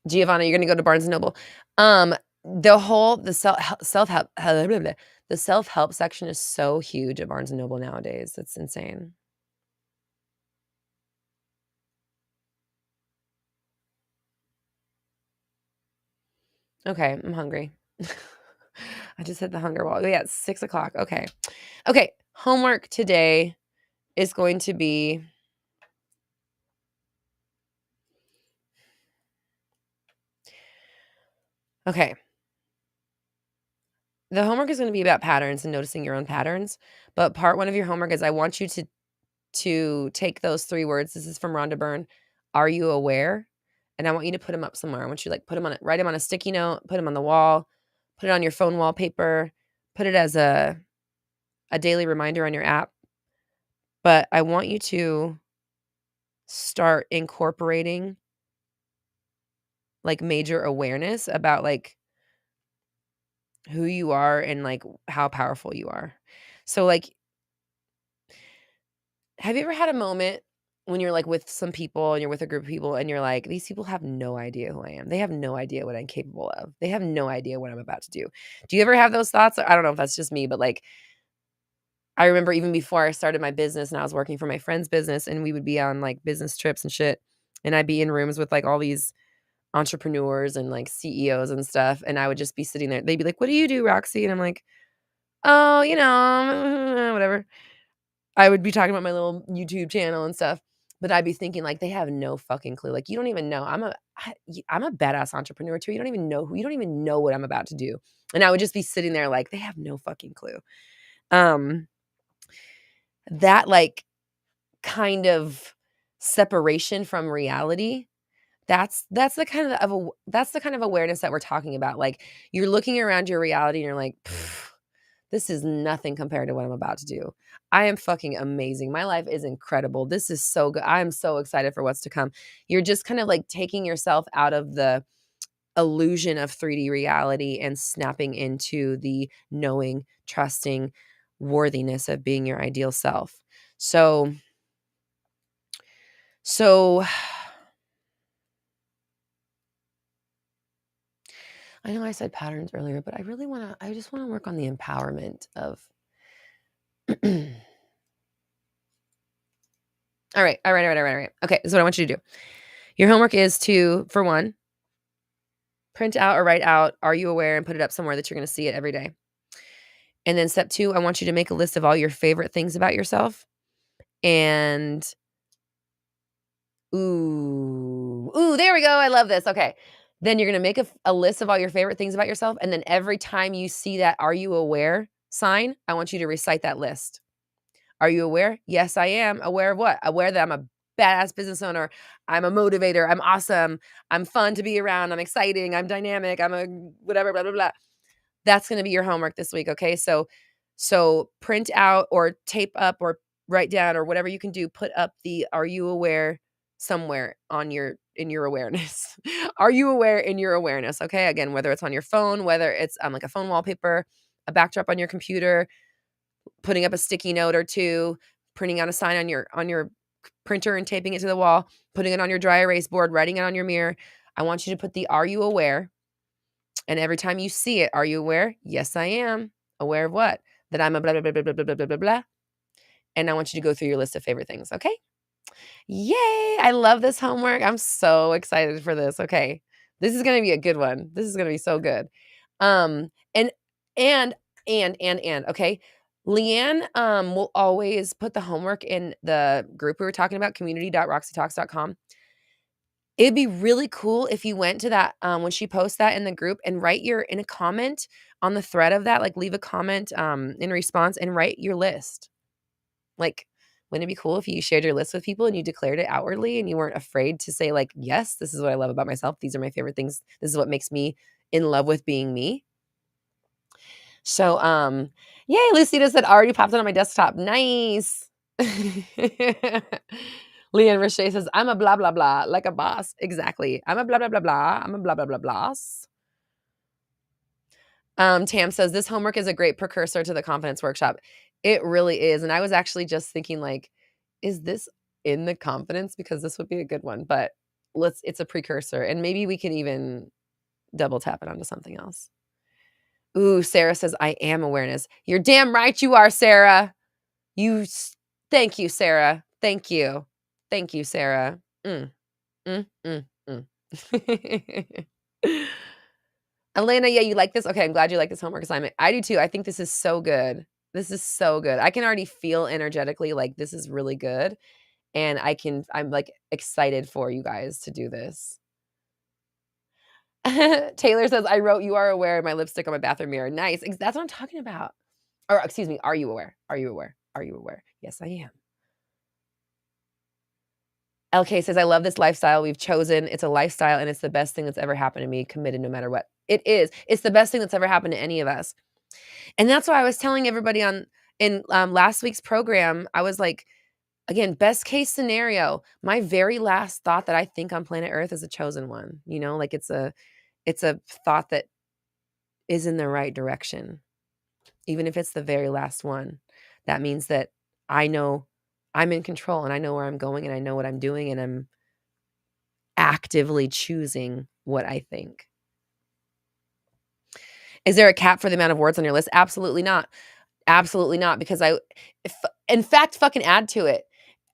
Giovanna, you're gonna go to Barnes& and Noble. The self-help the self-help section is so huge at Barnes& and Noble nowadays. It's insane. Okay, I'm hungry. I just hit the hunger wall. Oh, yeah, it's 6:00. Okay. Okay, homework today is going to be okay. The homework is gonna be about patterns and noticing your own patterns, but part 1 of your homework is I want you to take those 3 words. This is from Rhonda Byrne. Are you aware? And I want you to put them up somewhere. I want you to, like, put them on it, write them on a sticky note, put them on the wall, put it on your phone wallpaper, put it as a daily reminder on your app. But I want you to start incorporating, like, major awareness about, like, who you are and, like, how powerful you are. So, like, have you ever had a moment when you're, like, with some people and you're with a group of people and you're like, "These people have no idea who I am. They have no idea what I'm capable of. They have no idea what I'm about to do." Do you ever have those thoughts? I don't know if that's just me, but, like, I remember even before I started my business and I was working for my friend's business and we would be on, like, business trips and shit, and I'd be in rooms with, like, all these entrepreneurs and, like, CEOs and stuff, and I would just be sitting there. They'd be like, "What do you do, Roxy?" And I'm like, "Oh, whatever." I would be talking about my little YouTube channel and stuff, but I'd be thinking, like, they have no fucking clue. Like, you don't even know. I'm a badass entrepreneur too. You don't even know what I'm about to do. And I would just be sitting there like, they have no fucking clue. Um, that, like, kind of separation from reality That's the kind of that's the kind of awareness that we're talking about. Like, you're looking around your reality and you're like, this is nothing compared to what I'm about to do. I am fucking amazing. My life is incredible. This is so good. I'm so excited for what's to come. You're just kind of like taking yourself out of the illusion of 3D reality and snapping into the knowing, trusting worthiness of being your ideal self. So I know I said patterns earlier, but I just want to work on the empowerment of. All right. Okay, this is what I want you to do. Your homework is to, for one, print out or write out, are you aware, and put it up somewhere that you're going to see it every day. And then step 2, I want you to make a list of all your favorite things about yourself. And there we go. I love this. Okay. Then you're going to make a list of all your favorite things about yourself. And then every time you see that are you aware sign, I want you to recite that list. Are you aware? Yes, I am. Aware of what? Aware that I'm a badass business owner. I'm a motivator. I'm awesome. I'm fun to be around. I'm exciting. I'm dynamic. I'm a whatever, blah, blah, blah. That's going to be your homework this week. Okay. So print out or tape up or write down or whatever you can do. Put up the are you aware somewhere in your awareness. Are you aware in your awareness? Okay. Again, whether it's on your phone, whether it's like a phone wallpaper, a backdrop on your computer, putting up a sticky note or two, printing out a sign on your printer and taping it to the wall, putting it on your dry erase board, writing it on your mirror. I want you to put the are you aware? And every time you see it, are you aware? Yes, I am. Aware of what? That I'm a blah, blah, blah, blah, blah, blah, blah, blah, blah. And I want you to go through your list of favorite things. Okay. Yay. I love this homework. I'm so excited for this. Okay. This is going to be a good one. This is going to be so good. Um, and, and, okay. Leanne will always put the homework in the group we were talking about, community.roxytalks.com. It'd be really cool if you went to that when she posts that in the group and write in a comment on the thread of that, like leave a comment in response and write your list. Like, wouldn't it be cool if you shared your list with people and you declared it outwardly and you weren't afraid to say like, yes, this is what I love about myself. These are my favorite things. This is what makes me in love with being me. So, yay, Lucita said already popped it on my desktop. Nice. Leanne Roche says, I'm a blah, blah, blah, like a boss. Exactly. I'm a blah, blah, blah, blah. I'm a blah, blah, blah, blahs. Tam says, this homework is a great precursor to the confidence workshop. It really is. And I was actually just thinking like, is this in the confidence? Because this would be a good one, but it's a precursor. And maybe we can even double tap it onto something else. Ooh, Sarah says, I am awareness. You're damn right you are, Sarah. Thank you, Sarah. Thank you. Thank you, Sarah. Elena, yeah, you like this? Okay, I'm glad you like this homework assignment. I do too. I think this is so good. This is so good. I can already feel energetically like this is really good. And I'm like excited for you guys to do this. Taylor says, I wrote, you are aware of my lipstick on my bathroom mirror. Nice. That's what I'm talking about. Or excuse me, are you aware? Are you aware? Are you aware? Yes, I am. LK says, I love this lifestyle we've chosen. It's a lifestyle and it's the best thing that's ever happened to me, committed no matter what. It is. It's the best thing that's ever happened to any of us. And that's why I was telling everybody in last week's program, I was like, again, best case scenario, my very last thought that I think on planet Earth is a chosen one. You know, like it's a thought that is in the right direction. Even if it's the very last one, that means that I know I'm in control and I know where I'm going and I know what I'm doing and I'm actively choosing what I think. Is there a cap for the amount of words on your list? Absolutely not. Absolutely not. Because in fact, fucking add to it.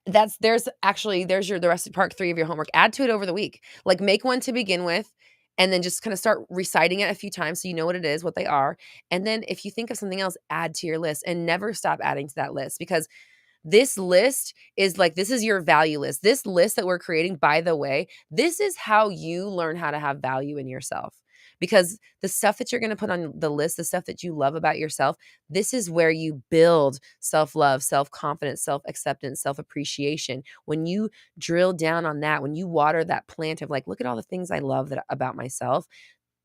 There's the rest of part 3 of your homework. Add to it over the week. Like make one to begin with and then just kind of start reciting it a few times so you know what it is, what they are. And then if you think of something else, add to your list and never stop adding to that list because this list is like, this is your value list. This list that we're creating, by the way, this is how you learn how to have value in yourself. Because the stuff that you're going to put on the list, the stuff that you love about yourself, this is where you build self-love, self-confidence, self-acceptance, self-appreciation. When you drill down on that, when you water that plant of like, look at all the things I love about myself,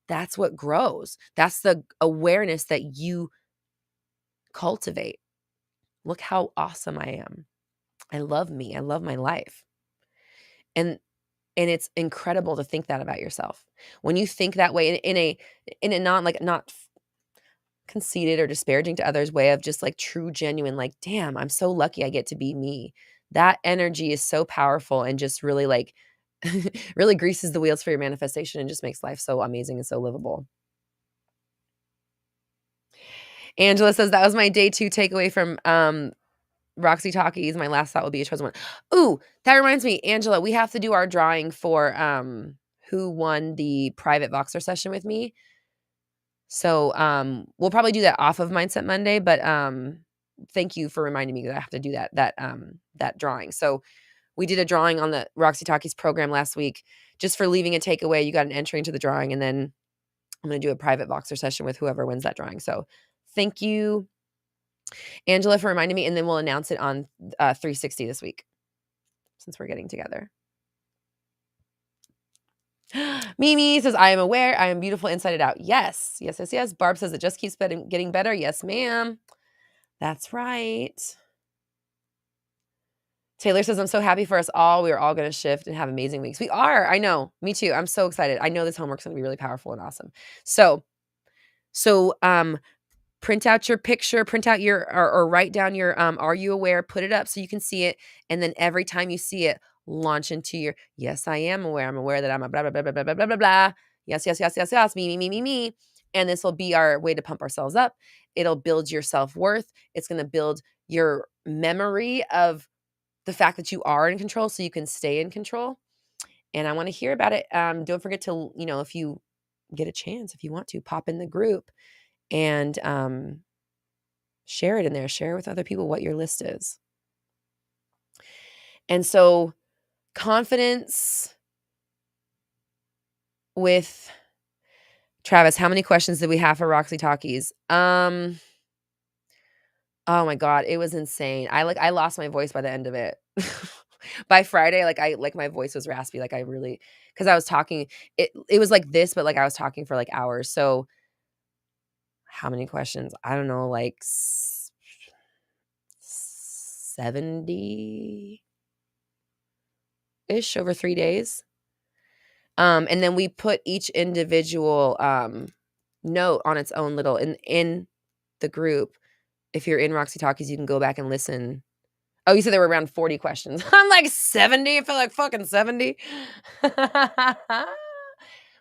that's what grows. That's the awareness that you cultivate. Look how awesome I am. I love me. I love my life. And it's incredible to think that about yourself. When you think that way in a not conceited or disparaging to others way of just like true, genuine, like, damn, I'm so lucky I get to be me. That energy is so powerful and just really like really greases the wheels for your manifestation and just makes life so amazing and so livable. Angela says that was my day 2 takeaway from Roxy Talkies. My last thought will be a chosen one. Ooh, that reminds me, Angela, we have to do our drawing for who won the private Voxer session with me. So we'll probably do that off of Mindset Monday, but thank you for reminding me that I have to do that drawing. So we did a drawing on the Roxy Talkies program last week just for leaving a takeaway. You got an entry into the drawing, and then I'm going to do a private Voxer session with whoever wins that drawing. So thank you, Angela, for reminding me, and then we'll announce it on 360 this week since we're getting together. Mimi says, I am aware. I am beautiful inside and out. Yes. Yes, yes, yes. Barb says it just keeps getting better. Yes, ma'am. That's right. Taylor says, I'm so happy for us all. We are all going to shift and have amazing weeks. We are. I know. Me too. I'm so excited. I know this homework's going to be really powerful and awesome. So print out your picture, print out your, or write down your, are you aware? Put it up so you can see it. And then every time you see it, launch into your, yes, I am aware. I'm aware that I'm a blah, blah, blah, blah, blah, blah, blah, blah, blah. Yes, yes, yes, yes, yes. Me, me, me, me, me. And this will be our way to pump ourselves up. It'll build your self-worth. It's going to build your memory of the fact that you are in control so you can stay in control. And I want to hear about it. Don't forget to, if you get a chance, if you want to, pop in the group and share it in there. Share with other people what your list is. And so confidence with Travis. How many questions did we have for Roxy Talkies? Oh my God, it was insane. I lost my voice by the end of it. By Friday, my voice was raspy. Like I really, because I was talking, it was like this, but like I was talking for like hours. So how many questions? I don't know, like 70-ish over 3 days. And then we put each individual note on its own little in the group. If you're in Roxy Talkies, you can go back and listen. Oh, you said there were around 40 questions. I'm like 70. I feel like fucking 70. But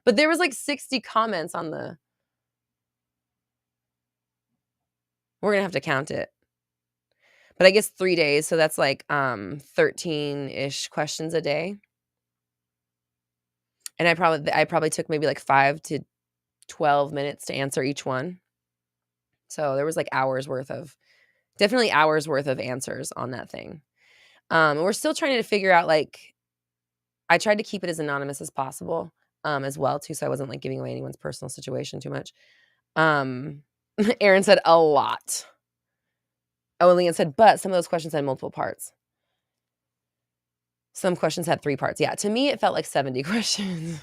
there was like 60 comments on the. We're gonna have to count it. But I guess 3 days, so that's like 13-ish questions a day. And I probably took maybe like 5 to 12 minutes to answer each one. So there was like definitely hours worth of answers on that thing. We're still trying to figure out, like, I tried to keep it as anonymous as possible, as well too, so I wasn't like giving away anyone's personal situation too much. Aaron said a lot. Oh, Leanne said, but some of those questions had multiple parts. Some questions had 3 parts. Yeah, to me, it felt like 70 questions.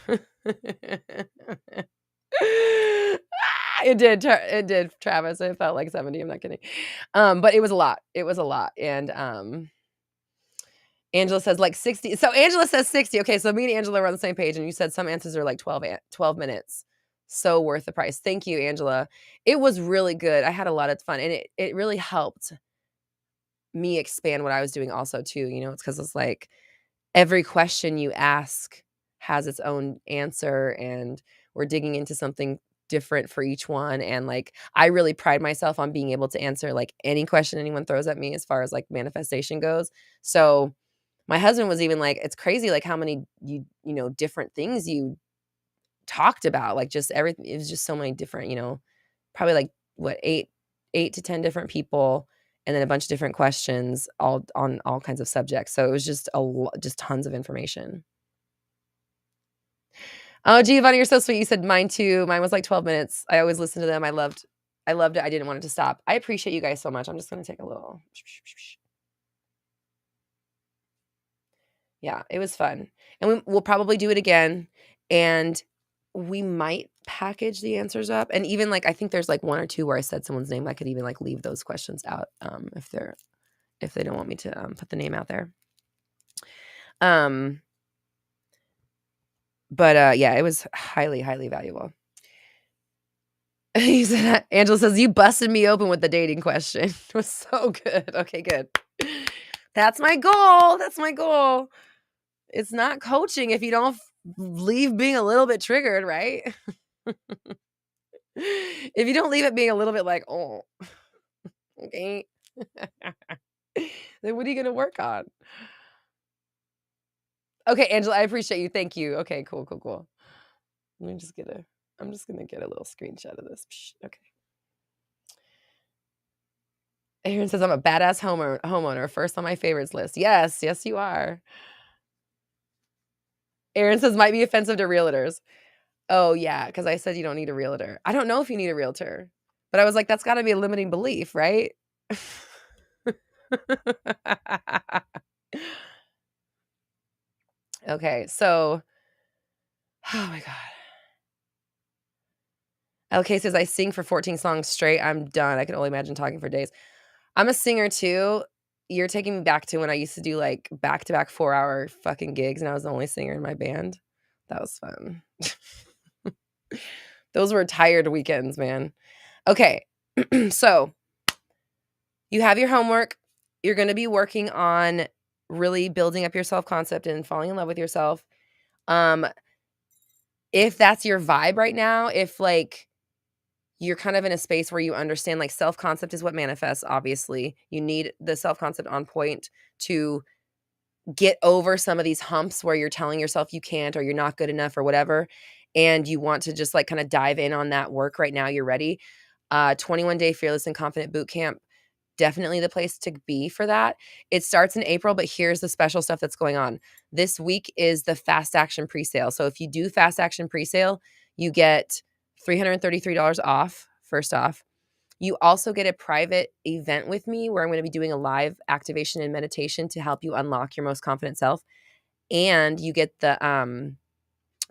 It did, Travis. It felt like 70. I'm not kidding. But it was a lot. It was a lot. And Angela says like 60. So Angela says 60. Okay, so me and Angela were on the same page, and you said some answers are like 12 minutes. So worth the price. Thank you, Angela. It was really good. I had a lot of fun, and it really helped me expand what I was doing also too. It's because it's like every question you ask has its own answer, and we're digging into something different for each one. And like, I really pride myself on being able to answer like any question anyone throws at me as far as like manifestation goes. So my husband was even like, it's crazy, like how many different things you talked about, like just everything. It was just so many different, probably like what, 8 to 10 different people. and then a bunch of different questions all on all kinds of subjects. So it was just just tons of information. Oh, Giovanni, you're so sweet. You said mine too. Mine was like 12 minutes. I always listen to them. I loved it. I didn't want it to stop. I appreciate you guys so much. I'm just going to take a little. Yeah, it was fun. And we'll probably do it again. And we might package the answers up. And even like, I think there's like one or two where I said someone's name. I could even like leave those questions out if they don't want me to put the name out there. But yeah, it was highly, highly valuable. He said, Angela says, you busted me open with the dating question. It was so good. Okay, good. That's my goal. That's my goal. It's not coaching if you don't leave being a little bit triggered, right? If you don't leave it being a little bit like, oh, okay. Then what are you going to work on? Okay, Angela, I appreciate you. Thank you. Okay, cool. I'm just going to get a little screenshot of this. Okay. Aaron says, I'm a badass homeowner. First on my favorites list. Yes, you are. Aaron says, might be offensive to realtors. Oh, yeah, because I said you don't need a realtor. I don't know if you need a realtor. But I was like, that's got to be a limiting belief, right? Okay, so, oh my God. LK says, I sing for 14 songs straight. I'm done. I can only imagine talking for days. I'm a singer too. You're taking me back to when I used to do like back-to-back 4-hour fucking gigs and I was the only singer in my band. That was fun. Those were tired weekends, man. Okay, so you have your homework. You're going to be working on really building up your self-concept and falling in love with yourself. If that's your vibe right now, if like you're kind of in a space where you understand like self-concept is what manifests, obviously. You need the self-concept on point to get over some of these humps where you're telling yourself you can't or you're not good enough or whatever. And you want to just like kind of dive in on that work right now. You're ready. 21-day Fearless and Confident Bootcamp, definitely the place to be for that. It starts in April, but here's the special stuff that's going on. This week is the Fast Action Presale. So if you do Fast Action Presale, you get $333 off, first off. You also get a private event with me where I'm going to be doing a live activation and meditation to help you unlock your most confident self. And you get the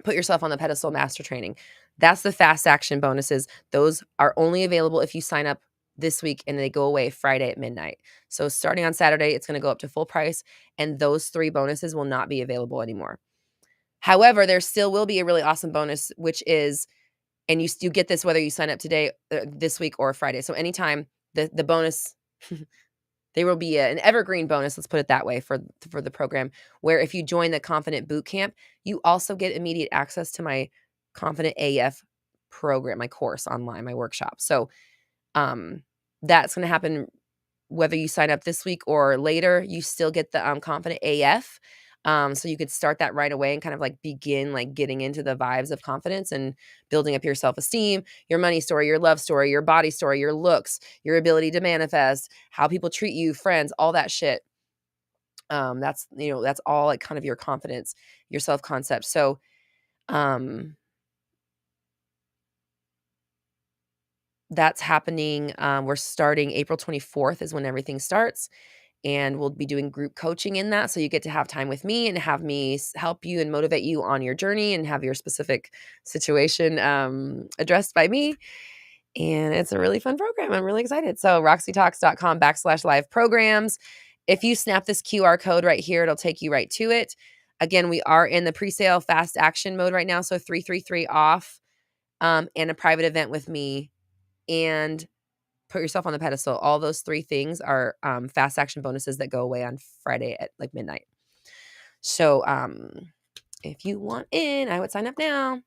Put Yourself on the Pedestal Master Training. That's the fast action bonuses. Those are only available if you sign up this week and they go away Friday at midnight. So starting on Saturday, it's going to go up to full price and those 3 bonuses will not be available anymore. However, there still will be a really awesome bonus, which is, and you get this whether you sign up today, this week or Friday. So anytime the bonus, there will be an evergreen bonus, let's put it that way, for the program, where if you join the Confident Bootcamp, you also get immediate access to my Confident AF program, my course online, my workshop. So that's going to happen whether you sign up this week or later. You still get the Confident AF. So you could start that right away and kind of like begin like getting into the vibes of confidence and building up your self-esteem, your money story, your love story, your body story, your looks, your ability to manifest, how people treat you, friends, all that shit. That's all like kind of your confidence, your self-concept. So that's happening. We're starting April 24th is when everything starts. And we'll be doing group coaching in that. So you get to have time with me and have me help you and motivate you on your journey and have your specific situation addressed by me. And it's a really fun program. I'm really excited. So roxytalks.com/live programs. If you snap this QR code right here, it'll take you right to it. Again, we are in the pre-sale fast action mode right now. So 333 off and a private event with me and Put Yourself on the Pedestal. All those 3 things are fast action bonuses that go away on Friday at like midnight. So if you want in, I would sign up now.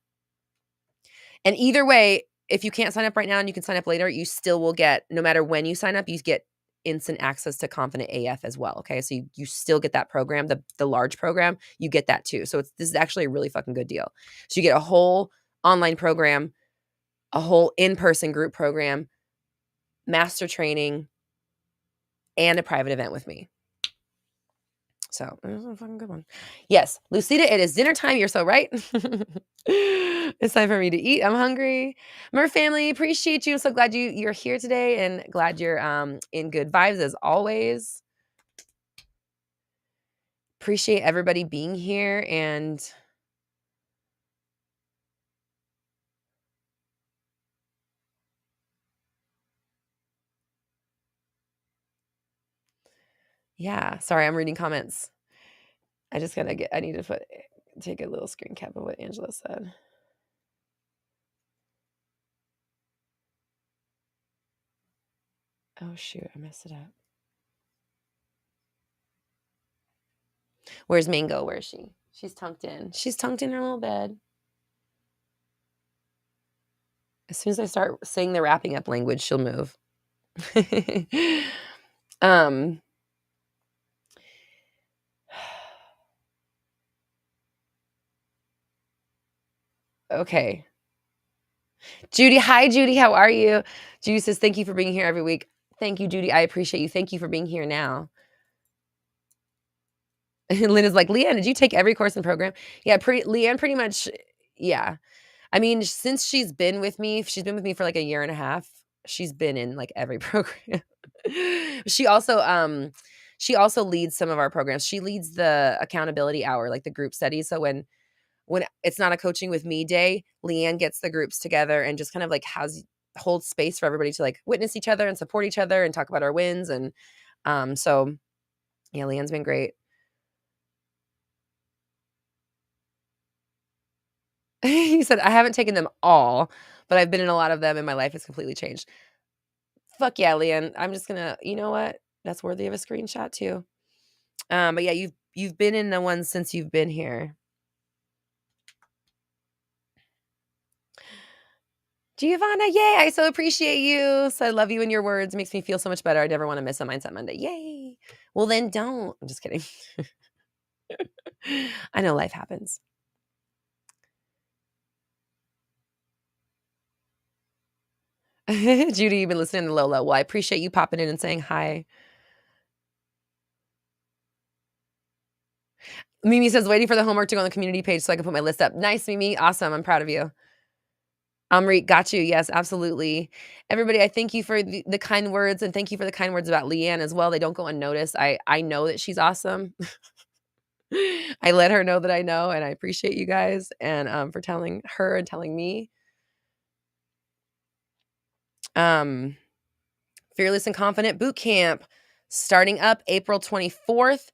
And either way, if you can't sign up right now and you can sign up later, you still will get, no matter when you sign up, you get instant access to Confident AF as well. Okay. So you still get that program, the large program, you get that too. So this is actually a really fucking good deal. So you get a whole online program, a whole in-person group program, master training, and a private event with me. So it was a fucking good one. Yes, Lucida, it is dinner time. You're so right. It's time for me to eat. I'm hungry. Murph family, appreciate you. I'm so glad you're here today and glad you're in good vibes as always. Appreciate everybody being here and yeah, sorry, I'm reading comments. I need to take a little screen cap of what Angela said. Oh shoot, I messed it up. Where's Mango? Where is she? She's tunked in. She's tunked in her little bed. As soon as I start saying the wrapping up language, she'll move. Okay. Judy, hi Judy, how are you? Judy says, thank you for being here every week. Thank you, Judy. I appreciate you. Thank you for being here now. Lynn is like, Leanne, did you take every course and program? Yeah, Leanne pretty much, yeah. I mean, since she's been with me for like a year and a half. She's been in like every program. She also leads some of our programs. She leads the accountability hour, like the group studies. So when it's not a coaching with me day, Leanne gets the groups together and just kind of like holds space for everybody to like witness each other and support each other and talk about our wins. And so yeah, Leanne's been great. He said, I haven't taken them all, but I've been in a lot of them and my life has completely changed. Fuck yeah, Leanne. I'm just gonna, you know what? That's worthy of a screenshot too. But yeah, you've been in the ones since you've been here. Giovanna, yay! I so appreciate you. So I love you and your words. It makes me feel so much better. I never want to miss a Mindset Monday. Yay! Well, then don't. I'm just kidding. I know life happens. Judy, you've been listening to Lola. Well, I appreciate you popping in and saying hi. Mimi says, waiting for the homework to go on the community page so I can put my list up. Nice, Mimi. Awesome. I'm proud of you. Amrit, got you. Yes, absolutely. Everybody, I thank you for the kind words and thank you for the kind words about Leanne as well. They don't go unnoticed. I know that she's awesome. I let her know that I know, and I appreciate you guys and for telling her and telling me. Fearless and Confident Boot Camp starting up April 24th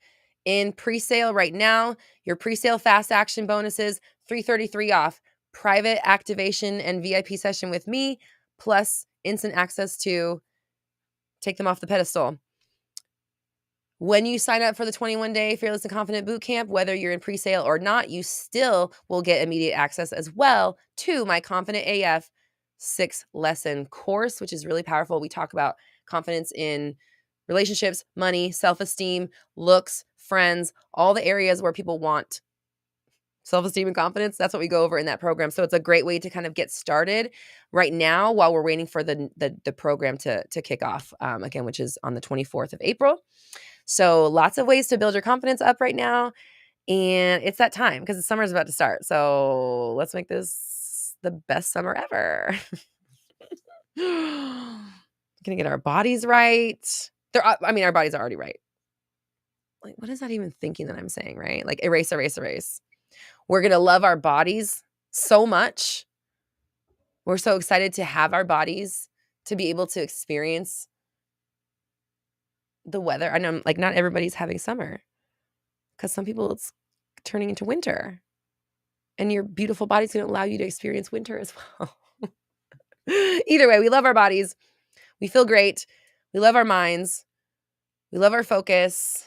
in pre-sale right now. Your pre-sale fast action bonuses, $333 off. Private activation and VIP session with me, plus instant access to take them off the pedestal. When you sign up for the 21-day Fearless and Confident Bootcamp, whether you're in pre-sale or not, you still will get immediate access as well to my Confident AF 6-lesson course, which is really powerful. We talk about confidence in relationships, money, self-esteem, looks, friends, all the areas where people want self-esteem and confidence. That's what we go over in that program. So it's a great way to kind of get started right now while we're waiting for the program to kick off again, which is on the 24th of April. So lots of ways to build your confidence up right now. And it's that time because the summer is about to start. So let's make this the best summer ever. Gonna get our bodies right. Our bodies are already right. Like, what is that even thinking that I'm saying, right? Like erase, erase, erase. We're gonna love our bodies so much. We're so excited to have our bodies, to be able to experience the weather. I know like not everybody's having summer because some people it's turning into winter. And your beautiful body's going to allow you to experience winter as well. Either way, we love our bodies. We feel great. We love our minds. We love our focus.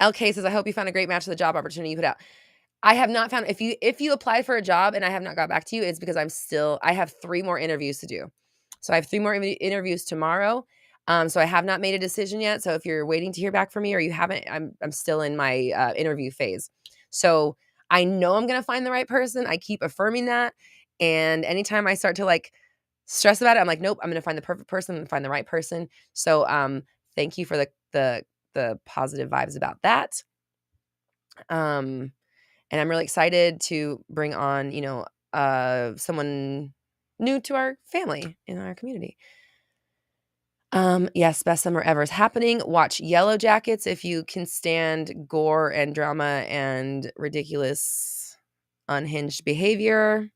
LK says, I hope you found a great match to the job opportunity you put out. I have not found, if you applied for a job and I have not got back to you, it's because I have 3 more interviews to do. So I have 3 more interviews tomorrow. So I have not made a decision yet. So if you're waiting to hear back from me or you haven't, I'm still in my interview phase. So I know I'm going to find the right person. I keep affirming that. And anytime I start to like stress about it. I'm like, nope, I'm going to find the perfect person and find the right person. So thank you for the positive vibes about that. And I'm really excited to bring on, someone new to our family in our community. Yes, best summer ever is happening. Watch Yellow Jackets if you can stand gore and drama and ridiculous unhinged behavior.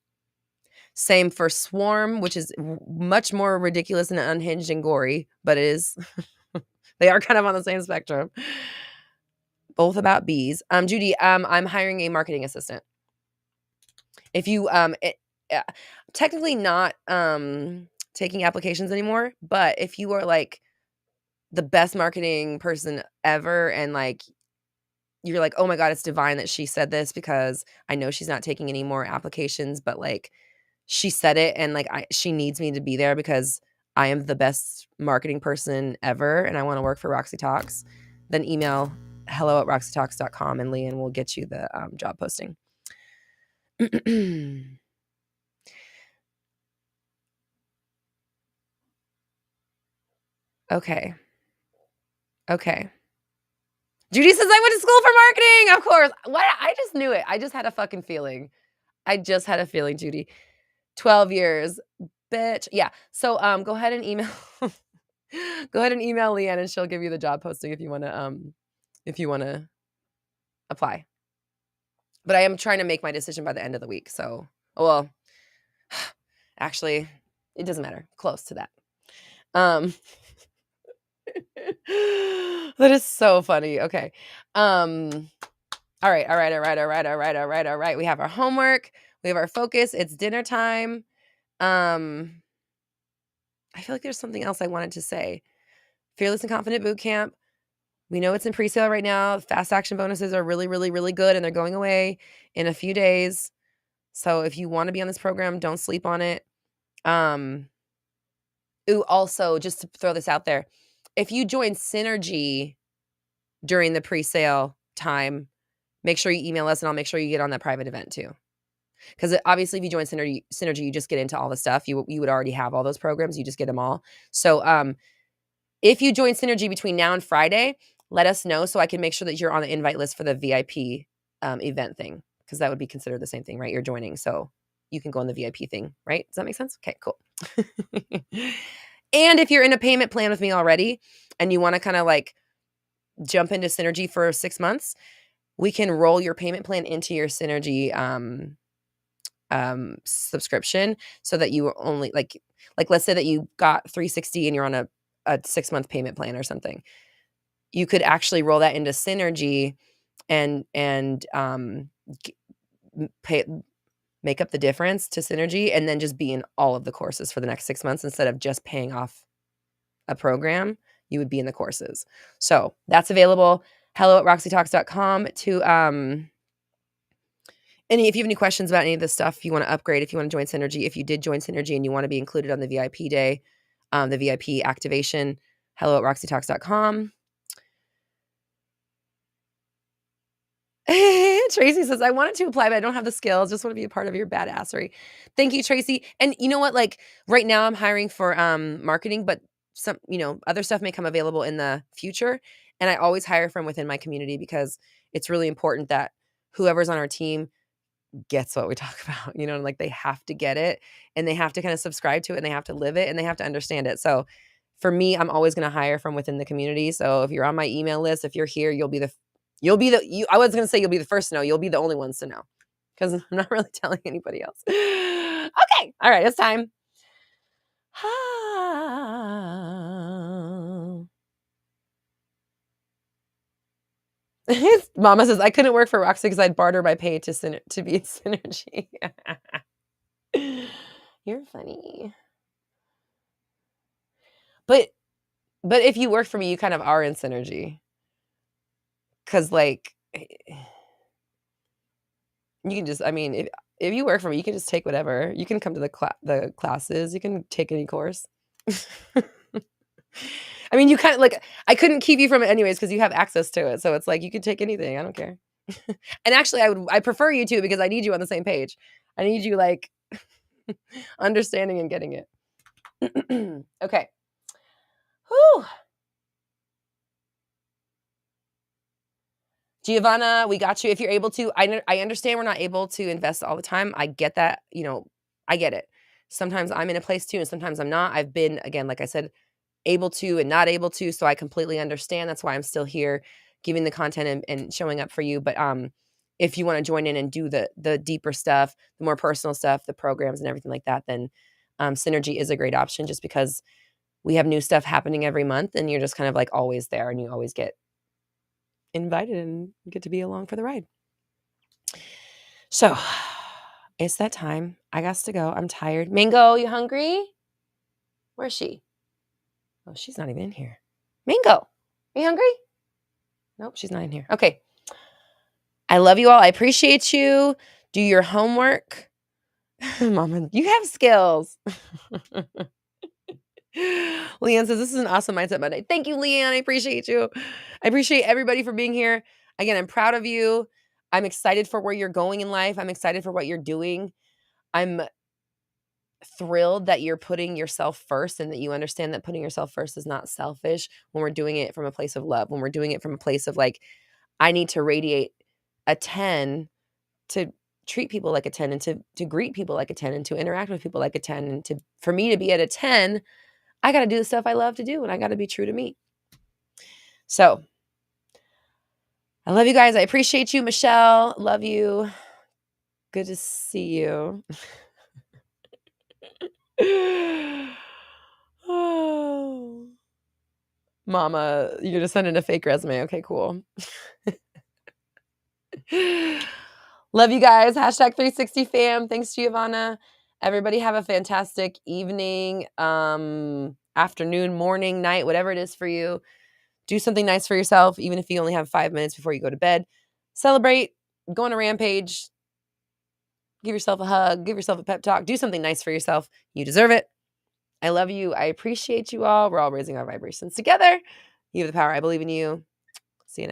Same for Swarm, which is much more ridiculous and unhinged and gory, but it is they are kind of on the same spectrum. Both about bees. Judy, I'm hiring a marketing assistant. If you technically not taking applications anymore, but if you are like the best marketing person ever and like you're like, "Oh my god, it's divine that she said this because I know she's not taking any more applications, but like she said it and like she needs me to be there because I am the best marketing person ever and I want to work for Roxy Talks," then email hello@roxytalks.com and Leanne will get you the job posting. Okay. Judy says I went to school for marketing. Of course. What? I just knew it. I just had a fucking feeling. Judy. 12 years. Bitch. Yeah. So go ahead and email Leanne and she'll give you the job posting if you want to apply. But I am trying to make my decision by the end of the week. So, well, actually, it doesn't matter. Close to that. That is so funny. Okay. All right. We have our homework. We have our focus. It's dinner time. I feel like there's something else I wanted to say. Fearless and Confident Bootcamp. We know it's in pre-sale right now. Fast action bonuses are really, really, really good, and they're going away in a few days. So if you want to be on this program, don't sleep on it. Also, just to throw this out there, if you join Synergy during the pre-sale time, make sure you email us, and I'll make sure you get on that private event too. Because obviously, if you join Synergy, you just get into all the stuff. You would already have all those programs. You just get them all. So if you join Synergy between now and Friday, let us know so I can make sure that you're on the invite list for the VIP event thing, because that would be considered the same thing, right? You're joining, so you can go on the VIP thing, right? Does that make sense? Okay, cool. And if you're in a payment plan with me already and you want to kind of like jump into Synergy for 6 months, we can roll your payment plan into your Synergy subscription so that you only like let's say that you got 360 and you're on a 6-month payment plan or something. You could actually roll that into Synergy and make up the difference to Synergy and then just be in all of the courses for the next 6 months instead of just paying off a program. You would be in the courses. So that's available. hello@roxytalks.com to if you have any questions about any of this stuff, if you want to upgrade, if you want to join Synergy, if you did join Synergy and you want to be included on the VIP day, the VIP activation, hello@roxytalks.com. Tracy says, I wanted to apply, but I don't have the skills. Just want to be a part of your badassery. Thank you, Tracy. And you know what? Like right now I'm hiring for marketing, but some, other stuff may come available in the future. And I always hire from within my community because it's really important that whoever's on our team gets what we talk about, like they have to get it and they have to kind of subscribe to it and they have to live it and they have to understand it. So for me, I'm always going to hire from within the community. So if you're on my email list, if you're here, I was going to say you'll be the first to know. You'll be the only ones to know because I'm not really telling anybody else. Okay. All right. It's time. Mama says, I couldn't work for Roxy because I'd barter my pay to be Synergy. You're funny. But if you work for me, you kind of are in Synergy. Because, like, you can just, if you work for me, you can just take whatever. You can come to the classes. You can take any course. You kind of, like, I couldn't keep you from it anyways because you have access to it. So it's like, you could take anything. I don't care. And actually, I prefer you to because I need you on the same page. I need you, like, understanding and getting it. Okay. Whew. Giovanna, we got you. If you're able to, I understand we're not able to invest all the time. I get that. I get it. Sometimes I'm in a place too, and sometimes I'm not. I've been, again, like I said, able to and not able to. So I completely understand. That's why I'm still here giving the content and showing up for you. But if you want to join in and do the deeper stuff, the more personal stuff, the programs and everything like that, then Synergy is a great option just because we have new stuff happening every month and you're just kind of like always there and you always get invited and get to be along for the ride. So it's that time. I got to go. I'm tired. Mango, you hungry? Where's she? Oh, she's not even in here. Mango, are you hungry? Nope, she's not in here. Okay. I love you all. I appreciate you. Do your homework. Mama, you have skills. Leanne says, this is an awesome Mindset Monday. Thank you, Leanne. I appreciate you. I appreciate everybody for being here. Again, I'm proud of you. I'm excited for where you're going in life. I'm excited for what you're doing. I'm thrilled that you're putting yourself first and that you understand that putting yourself first is not selfish when we're doing it from a place of love, when we're doing it from a place of like, I need to radiate a 10 to treat people like a 10 and to greet people like a 10 and to interact with people like a 10 and for me to be at a 10, I got to do the stuff I love to do and I got to be true to me. So I love you guys. I appreciate you, Michelle. Love you. Good to see you. Oh. Mama, you're going to send in a fake resume. Okay, cool. Love you guys. Hashtag 360 fam. Thanks, Giovanna. Everybody have a fantastic evening, afternoon, morning, night, whatever it is for you. Do something nice for yourself, even if you only have 5 minutes before you go to bed. Celebrate, go on a rampage, give yourself a hug, give yourself a pep talk, do something nice for yourself. You deserve it. I love you. I appreciate you all. We're all raising our vibrations together. You have the power. I believe in you. See you next time.